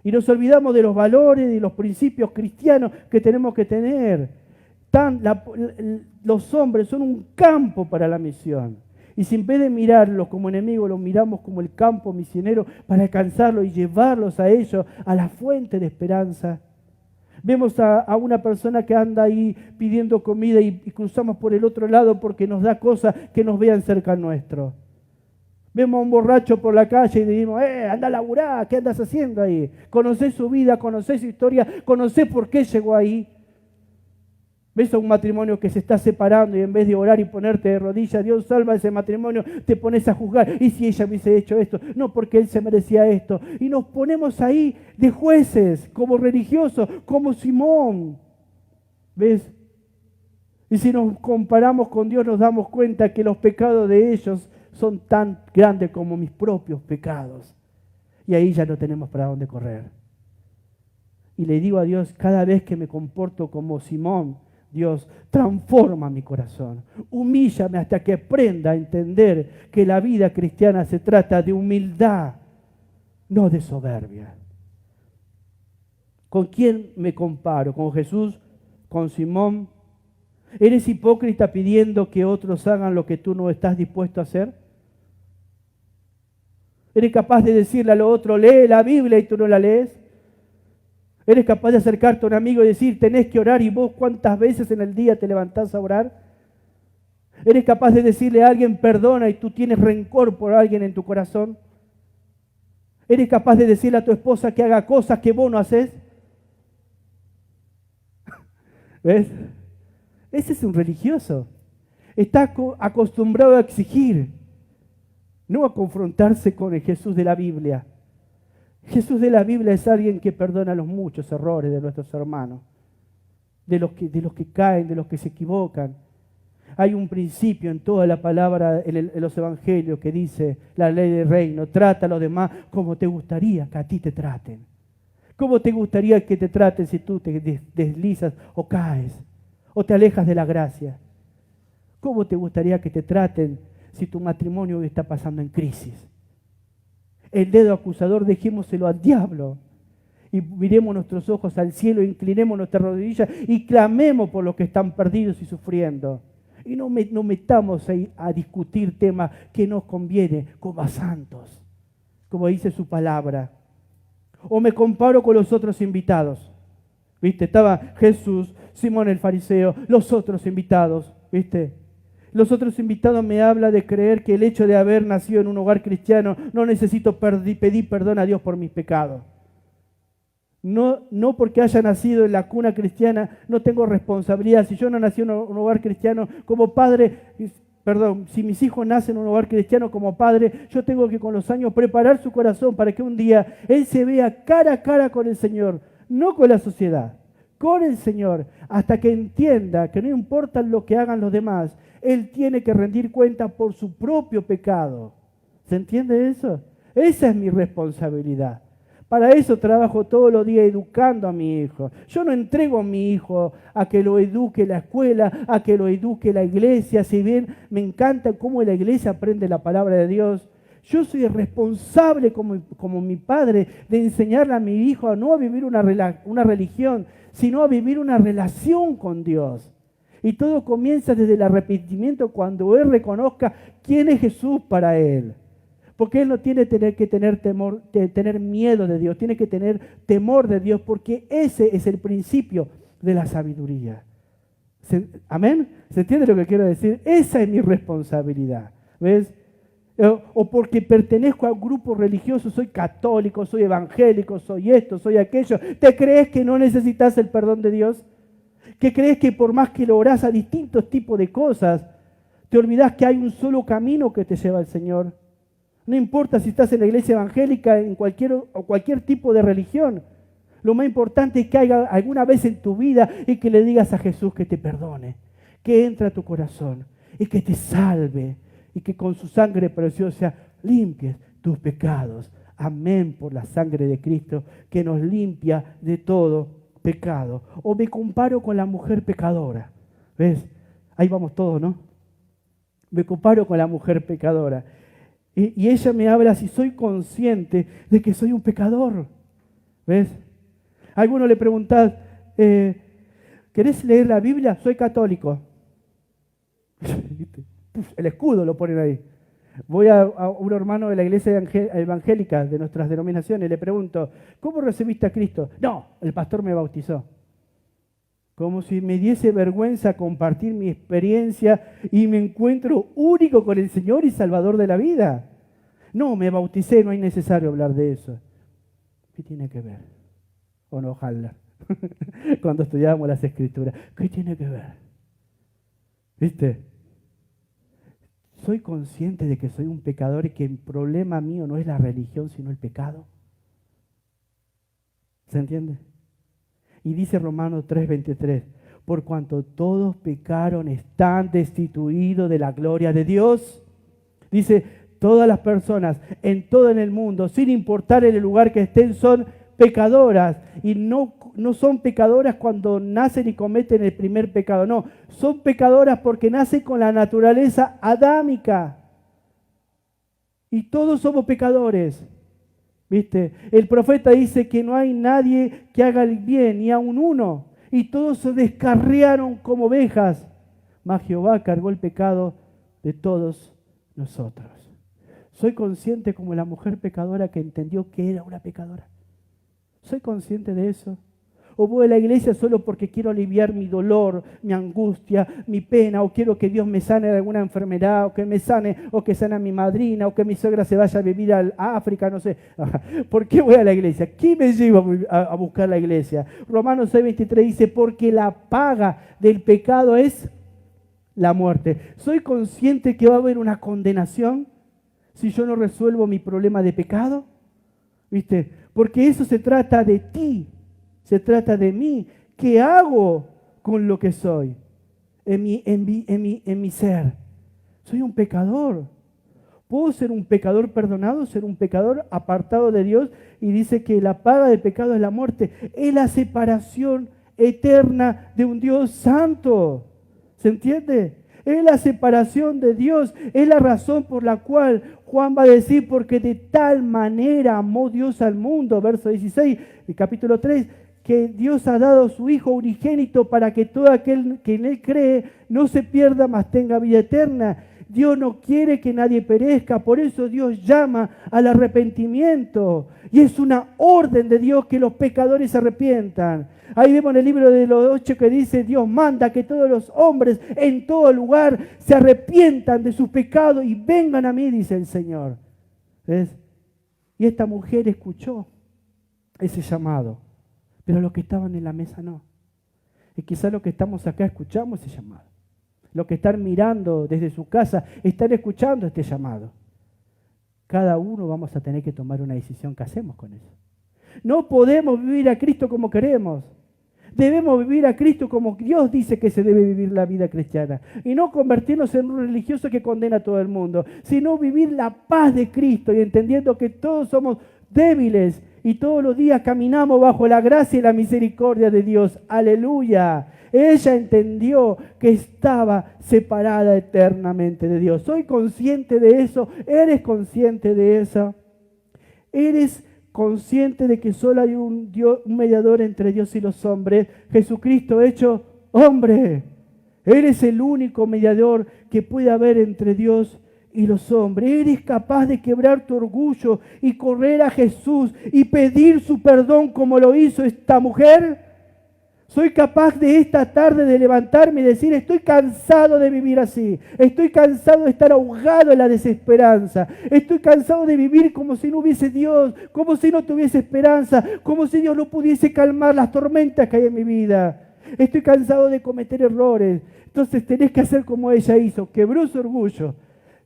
[SPEAKER 1] Y nos olvidamos de los valores y los principios cristianos que tenemos que tener. Los hombres son un campo para la misión. Y si en vez de mirarlos como enemigos, los miramos como el campo misionero para alcanzarlos y llevarlos a ellos, a la fuente de esperanza. Vemos a una persona que anda ahí pidiendo comida y cruzamos por el otro lado porque nos da cosas que nos vean cerca nuestro. Vemos a un borracho por la calle y decimos, anda a laburar, ¿qué andas haciendo ahí? Conocés su vida, conocés su historia, conocés por qué llegó ahí. Ves a un matrimonio que se está separando y en vez de orar y ponerte de rodillas, Dios salva ese matrimonio, te pones a juzgar. ¿Y si ella hubiese hecho esto? No, porque él se merecía esto. Y nos ponemos ahí de jueces, como religiosos, como Simón. ¿Ves? Y si nos comparamos con Dios nos damos cuenta que los pecados de ellos son tan grandes como mis propios pecados. Y ahí ya no tenemos para dónde correr. Y le digo a Dios, cada vez que me comporto como Simón, Dios, transforma mi corazón. Humíllame hasta que aprenda a entender que la vida cristiana se trata de humildad, no de soberbia. ¿Con quién me comparo? ¿Con Jesús? ¿Con Simón? ¿Eres hipócrita pidiendo que otros hagan lo que tú no estás dispuesto a hacer? ¿Eres capaz de decirle al otro, lee la Biblia y tú no la lees? ¿Eres capaz de acercarte a un amigo y decir, tenés que orar y vos cuántas veces en el día te levantás a orar? ¿Eres capaz de decirle a alguien, perdona y tú tienes rencor por alguien en tu corazón? ¿Eres capaz de decirle a tu esposa que haga cosas que vos no haces? ¿Ves? Ese es un religioso. Está acostumbrado a exigir, no a confrontarse con el Jesús de la Biblia. Jesús de la Biblia es alguien que perdona los muchos errores de nuestros hermanos, de los que caen, de los que se equivocan. hay un principio en toda la palabra, en los evangelios, que dice la ley del reino: trata a los demás como te gustaría que a ti te traten. ¿Cómo te gustaría que te traten si tú te deslizas o caes o te alejas de la gracia? ¿Cómo te gustaría que te traten si tu matrimonio está pasando en crisis? El dedo acusador dejémoselo al diablo y miremos nuestros ojos al cielo, inclinemos nuestras rodillas y clamemos por los que están perdidos y sufriendo. Y no metamos ahí a discutir temas que nos conviene como a santos, como dice su palabra. O me comparo con los otros invitados. ¿Viste? Estaba Jesús, Simón el fariseo, los otros invitados. ¿Viste? Los otros invitados me hablan de creer que el hecho de haber nacido en un hogar cristiano no necesito pedir perdón a Dios por mis pecados. No porque haya nacido en la cuna cristiana no tengo responsabilidad. Si yo no nací en un hogar cristiano como padre, si mis hijos nacen en un hogar cristiano como padre, yo tengo que con los años preparar su corazón para que un día él se vea cara a cara con el Señor, no con la sociedad, con el Señor, hasta que entienda que no importa lo que hagan los demás, él tiene que rendir cuenta por su propio pecado. ¿Se entiende eso? Esa es mi responsabilidad. Para eso trabajo todos los días educando a mi hijo. Yo no entrego a mi hijo a que lo eduque la escuela, a que lo eduque la iglesia. Si bien me encanta cómo la iglesia aprende la palabra de Dios, yo soy responsable como mi padre de enseñarle a mi hijo no a vivir una religión, sino a vivir una relación con Dios. Y todo comienza desde el arrepentimiento cuando él reconozca quién es Jesús para él. Porque él no tiene que tener miedo de Dios, tiene que tener temor de Dios, porque ese es el principio de la sabiduría. ¿Amén? ¿Se entiende lo que quiero decir? Esa es mi responsabilidad. ¿Ves? O porque pertenezco a un grupo religioso, soy católico, soy evangélico, soy esto, soy aquello. ¿Te crees que no necesitas el perdón de Dios? ¿Que crees que por más que lo orás a distintos tipos de cosas, te olvidás que hay un solo camino que te lleva al Señor? No importa si estás en la iglesia evangélica, en cualquier tipo de religión. Lo más importante es que haya alguna vez en tu vida y que le digas a Jesús que te perdone, que entre a tu corazón y que te salve y que con su sangre preciosa limpies tus pecados. Amén, por la sangre de Cristo que nos limpia de todo pecado. O me comparo con la mujer pecadora. ¿Ves? Ahí vamos todos, ¿no? Me comparo con la mujer pecadora. Y ella me habla si soy consciente de que soy un pecador. ¿Ves? A alguno le preguntás, ¿querés leer la Biblia? Soy católico. El escudo lo ponen ahí. Voy a un hermano de la iglesia evangélica de nuestras denominaciones y le pregunto, ¿cómo recibiste a Cristo? No, el pastor me bautizó. Como si me diese vergüenza compartir mi experiencia y me encuentro único con el Señor y Salvador de la vida. No, me bauticé, no es necesario hablar de eso. ¿Qué tiene que ver? O no, ojalá. Cuando estudiábamos las Escrituras. ¿Qué tiene que ver? ¿Viste? Soy consciente de que soy un pecador y que el problema mío no es la religión, sino el pecado. ¿Se entiende? Y dice Romanos 3:23, por cuanto todos pecaron, están destituidos de la gloria de Dios. Dice, todas las personas en todo el mundo, sin importar en el lugar que estén, son pecadoras. Y no son pecadoras cuando nacen y cometen el primer pecado. No, son pecadoras porque nacen con la naturaleza adámica. Y todos somos pecadores. ¿Viste? El profeta dice que no hay nadie que haga el bien, ni aun uno. Y todos se descarriaron como ovejas. Mas Jehová cargó el pecado de todos nosotros. Soy consciente como la mujer pecadora que entendió que era una pecadora. Soy consciente de eso. O voy a la iglesia solo porque quiero aliviar mi dolor, mi angustia, mi pena, o quiero que Dios me sane de alguna enfermedad, o que me sane, o que sane a mi madrina, o que mi suegra se vaya a vivir a África, no sé. ¿Por qué voy a la iglesia? ¿Quién me lleva a buscar la iglesia? Romanos 6:23 dice, porque la paga del pecado es la muerte. ¿Soy consciente que va a haber una condenación si yo no resuelvo mi problema de pecado? ¿Viste? Porque eso se trata de ti. Se trata de mí. ¿Qué hago con lo que soy? en mi ser. Soy un pecador. Puedo ser un pecador perdonado, ser un pecador apartado de Dios, y dice que la paga del pecado es la muerte. Es la separación eterna de un Dios santo. ¿Se entiende? Es la separación de Dios. Es la razón por la cual Juan va a decir, porque de tal manera amó Dios al mundo, verso 16, del capítulo 3, que Dios ha dado a su Hijo unigénito para que todo aquel que en Él cree no se pierda, mas tenga vida eterna. Dios no quiere que nadie perezca, por eso Dios llama al arrepentimiento. Y es una orden de Dios que los pecadores se arrepientan. Ahí vemos en el libro de los 8 que dice, Dios manda que todos los hombres en todo lugar se arrepientan de sus pecados y vengan a mí, dice el Señor. ¿Ves? Y esta mujer escuchó ese llamado, pero los que estaban en la mesa no. Y quizás los que estamos acá escuchamos ese llamado. Los que están mirando desde su casa están escuchando este llamado. Cada uno vamos a tener que tomar una decisión. ¿Qué hacemos con eso? No podemos vivir a Cristo como queremos. Debemos vivir a Cristo como Dios dice que se debe vivir la vida cristiana. Y no convertirnos en un religioso que condena a todo el mundo, sino vivir la paz de Cristo y entendiendo que todos somos débiles y todos los días caminamos bajo la gracia y la misericordia de Dios. ¡Aleluya! Ella entendió que estaba separada eternamente de Dios. ¿Soy consciente de eso? ¿Eres consciente de eso? ¿Eres consciente de que solo hay un mediador entre Dios y los hombres? Jesucristo hecho hombre. Eres el único mediador que puede haber entre Dios y los hombres. ¿Eres capaz de quebrar tu orgullo y correr a Jesús y pedir su perdón como lo hizo esta mujer? Soy capaz de esta tarde de levantarme y decir, estoy cansado de vivir así. Estoy cansado de estar ahogado en la desesperanza. Estoy cansado de vivir como si no hubiese Dios, como si no tuviese esperanza, como si Dios no pudiese calmar las tormentas que hay en mi vida. Estoy cansado de cometer errores. Entonces tenés que hacer como ella hizo. Quebró su orgullo.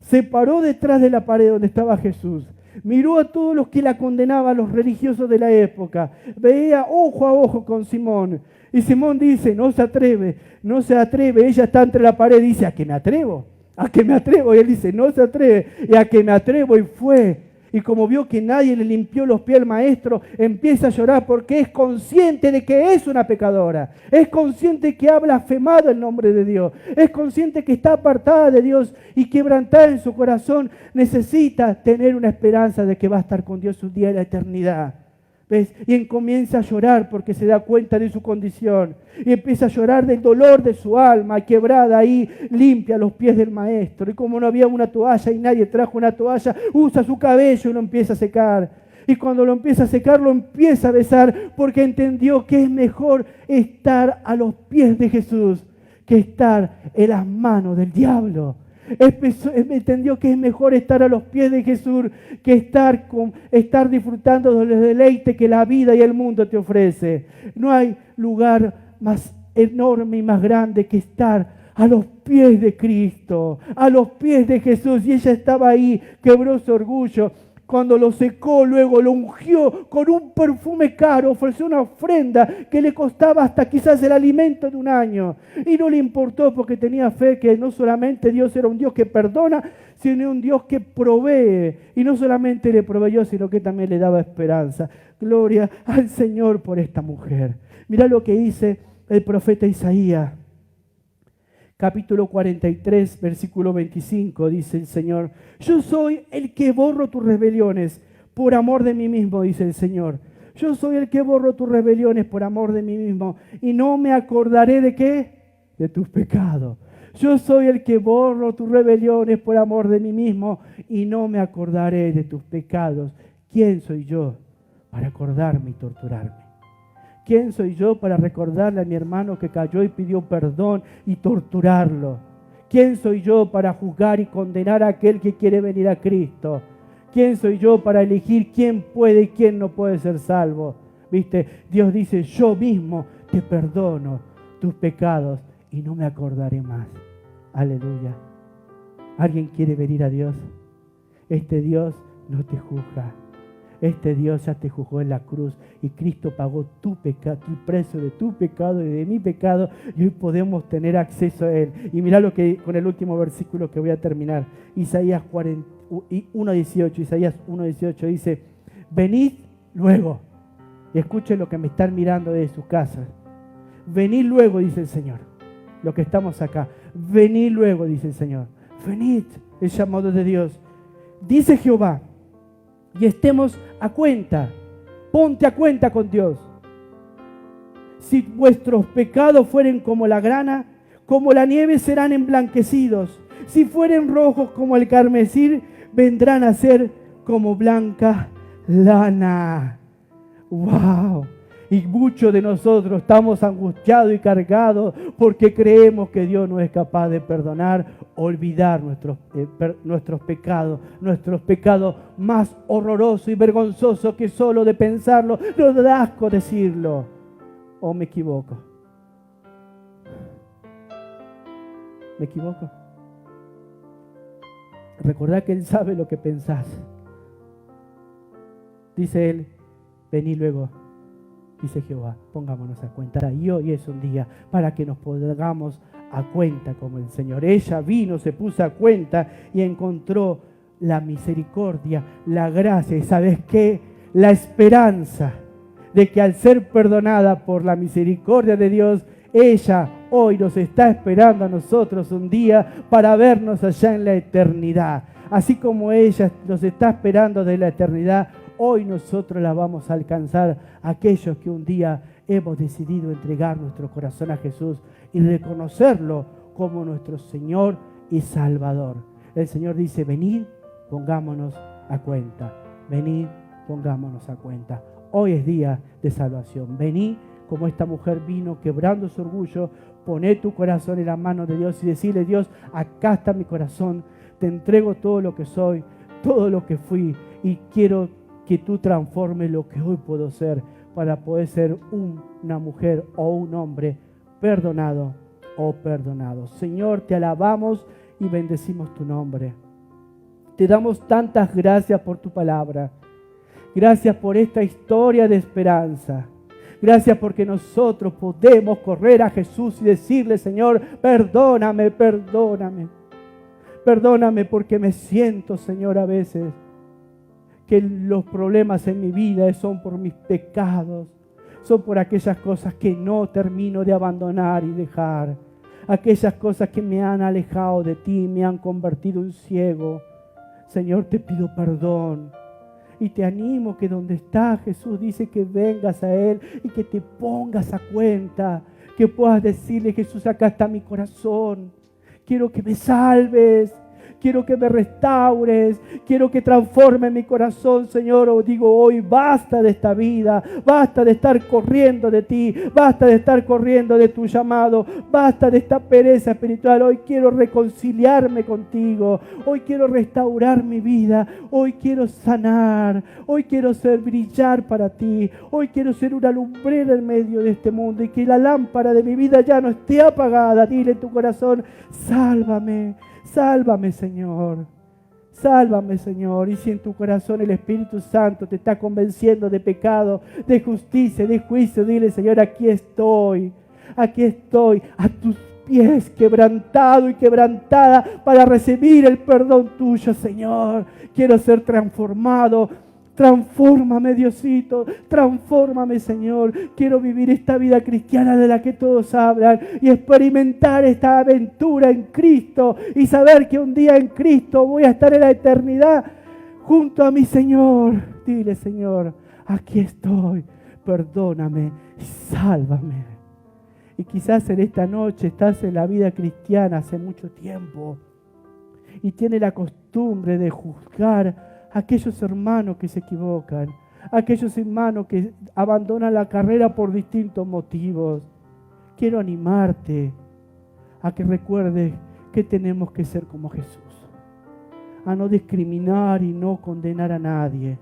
[SPEAKER 1] Se paró detrás de la pared donde estaba Jesús. Miró a todos los que la condenaban, los religiosos de la época. Veía ojo a ojo con Simón. Y Simón dice, no se atreve. Ella está entre la pared y dice, ¿a qué me atrevo? ¿A qué me atrevo? Y él dice, no se atreve. Y a qué me atrevo. Y fue. Y como vio que nadie le limpió los pies al maestro, empieza a llorar porque es consciente de que es una pecadora. Es consciente que ha blasfemado el nombre de Dios. Es consciente que está apartada de Dios y quebrantada en su corazón. Necesita tener una esperanza de que va a estar con Dios un día en la eternidad. ¿Ves? Y comienza a llorar porque se da cuenta de su condición. Y empieza a llorar del dolor de su alma, quebrada ahí, limpia a los pies del maestro. Y como no había una toalla y nadie trajo una toalla, usa su cabello y lo empieza a secar. Y cuando lo empieza a secar, lo empieza a besar porque entendió que es mejor estar a los pies de Jesús que estar en las manos del diablo. Entendió que es mejor estar a los pies de Jesús que estar disfrutando de los deleites que la vida y el mundo te ofrece. No hay lugar más enorme y más grande que estar a los pies de Cristo, a los pies de Jesús. Y ella estaba ahí, quebró su orgullo. Cuando lo secó, luego lo ungió con un perfume caro, ofreció una ofrenda que le costaba hasta quizás el alimento de un año. Y no le importó porque tenía fe que no solamente Dios era un Dios que perdona, sino un Dios que provee. Y no solamente le proveyó, sino que también le daba esperanza. Gloria al Señor por esta mujer. Mirá lo que dice el profeta Isaías. Capítulo 43, versículo 25, dice el Señor, yo soy el que borro tus rebeliones por amor de mí mismo, dice el Señor. Yo soy el que borro tus rebeliones por amor de mí mismo y no me acordaré de ¿qué? De tus pecados. Yo soy el que borro tus rebeliones por amor de mí mismo y no me acordaré de tus pecados. ¿Quién soy yo para acordarme y torturarme? ¿Quién soy yo para recordarle a mi hermano que cayó y pidió perdón y torturarlo? ¿Quién soy yo para juzgar y condenar a aquel que quiere venir a Cristo? ¿Quién soy yo para elegir quién puede y quién no puede ser salvo? ¿Viste? Dios dice, yo mismo te perdono tus pecados y no me acordaré más. Aleluya. ¿Alguien quiere venir a Dios? Este Dios no te juzga. Este Dios ya te juzgó en la cruz y Cristo pagó tu pecado, el precio de tu pecado y de mi pecado, y hoy podemos tener acceso a Él. Y mirá lo que con el último versículo que voy a terminar. Isaías 1:18 dice: venid luego. Y escuchen lo que me están mirando desde sus casas. Venid luego, dice el Señor. Lo que estamos acá. Venid luego, dice el Señor. Venid, el llamado de Dios. Dice Jehová, y estemos a cuenta. Ponte a cuenta con Dios. Si vuestros pecados fueren como la grana, como la nieve serán emblanquecidos. Si fueren rojos como el carmesí, vendrán a ser como blanca lana. ¡Wow! Y muchos de nosotros estamos angustiados y cargados porque creemos que Dios no es capaz de perdonar, olvidar nuestros pecados más horrorosos y vergonzosos, que solo de pensarlo nos da asco decirlo. ¿O me equivoco? ¿Me equivoco? Recordá que Él sabe lo que pensás. Dice Él: vení luego, dice Jehová, pongámonos a cuenta. Y hoy es un día para que nos pongamos a cuenta como el Señor. Ella vino, se puso a cuenta y encontró la misericordia, la gracia. ¿Y sabes qué? La esperanza de que al ser perdonada por la misericordia de Dios, ella hoy nos está esperando a nosotros un día para vernos allá en la eternidad. Así como ella nos está esperando de la eternidad, hoy nosotros la vamos a alcanzar, aquellos que un día hemos decidido entregar nuestro corazón a Jesús y reconocerlo como nuestro Señor y Salvador. El Señor dice: venid, pongámonos a cuenta. Venid, pongámonos a cuenta. Hoy es día de salvación. Venid como esta mujer vino, quebrando su orgullo. Poné tu corazón en la mano de Dios y decirle: Dios, acá está mi corazón. Te entrego todo lo que soy, todo lo que fui, y quiero que tú transformes lo que hoy puedo ser para poder ser una mujer o un hombre perdonado o perdonado. Señor, te alabamos y bendecimos tu nombre. Te damos tantas gracias por tu palabra. Gracias por esta historia de esperanza. Gracias porque nosotros podemos correr a Jesús y decirle: Señor, perdóname, perdóname. Perdóname porque me siento, Señor, a veces que los problemas en mi vida son por mis pecados, son por aquellas cosas que no termino de abandonar y dejar, aquellas cosas que me han alejado de ti, me han convertido en ciego. Señor, te pido perdón y te animo que donde está Jesús dice que vengas a Él y que te pongas a cuenta, que puedas decirle: Jesús, acá está mi corazón, quiero que me salves. Quiero que me restaures, quiero que transforme mi corazón, Señor. Os digo hoy: basta de esta vida, basta de estar corriendo de ti, basta de estar corriendo de tu llamado, basta de esta pereza espiritual. Hoy quiero reconciliarme contigo, hoy quiero restaurar mi vida, hoy quiero sanar, hoy quiero ser brillar para ti, hoy quiero ser una lumbrera en medio de este mundo y que la lámpara de mi vida ya no esté apagada. Dile en tu corazón: sálvame. Sálvame, Señor. Sálvame, Señor. Y si en tu corazón el Espíritu Santo te está convenciendo de pecado, de justicia, de juicio, dile: Señor, aquí estoy a tus pies, quebrantado y quebrantada para recibir el perdón tuyo, Señor. Quiero ser transformado. Transfórmame, Diosito, transfórmame, Señor. Quiero vivir esta vida cristiana de la que todos hablan y experimentar esta aventura en Cristo y saber que un día en Cristo voy a estar en la eternidad junto a mi Señor. Dile: Señor, aquí estoy, perdóname y sálvame. Y quizás en esta noche estás en la vida cristiana hace mucho tiempo y tienes la costumbre de juzgar a aquellos hermanos que se equivocan, a aquellos hermanos que abandonan la carrera por distintos motivos. Quiero animarte a que recuerdes que tenemos que ser como Jesús, a no discriminar y no condenar a nadie,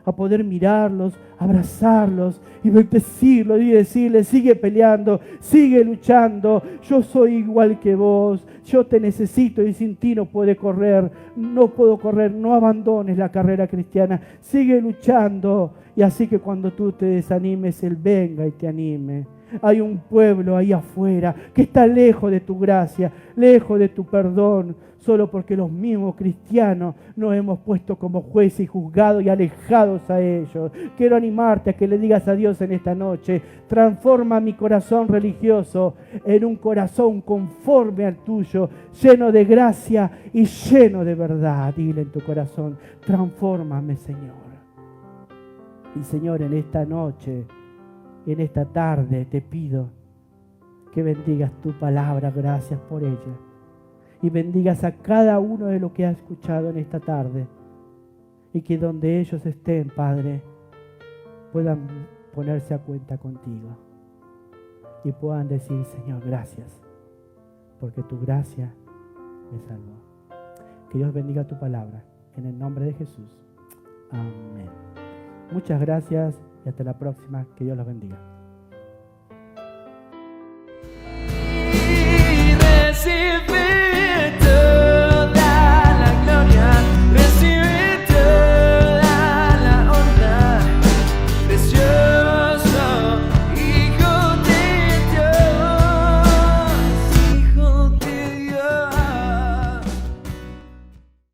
[SPEAKER 1] a poder mirarlos, abrazarlos y bendecirlos y decirles, sigue peleando, sigue luchando, yo soy igual que vos, yo te necesito y sin ti no puedo correr, no abandones la carrera cristiana, sigue luchando. Y así que cuando tú te desanimes, Él venga y te anime. Hay un pueblo ahí afuera que está lejos de tu gracia, lejos de tu perdón, solo porque los mismos cristianos nos hemos puesto como jueces y juzgados y alejados a ellos. Quiero animarte a que le digas a Dios en esta noche, transforma mi corazón religioso en un corazón conforme al tuyo, lleno de gracia y lleno de verdad. Dile en tu corazón, transfórmame, Señor. Y Señor, en esta noche, en esta tarde, te pido que bendigas tu palabra, gracias por ella. Y bendigas a cada uno de lo que ha escuchado en esta tarde. Y que donde ellos estén, Padre, puedan ponerse a cuenta contigo. Y puedan decir, Señor, gracias, porque tu gracia me salvó. Que Dios bendiga tu palabra. En el nombre de Jesús. Amén. Muchas gracias y hasta la próxima. Que Dios los bendiga.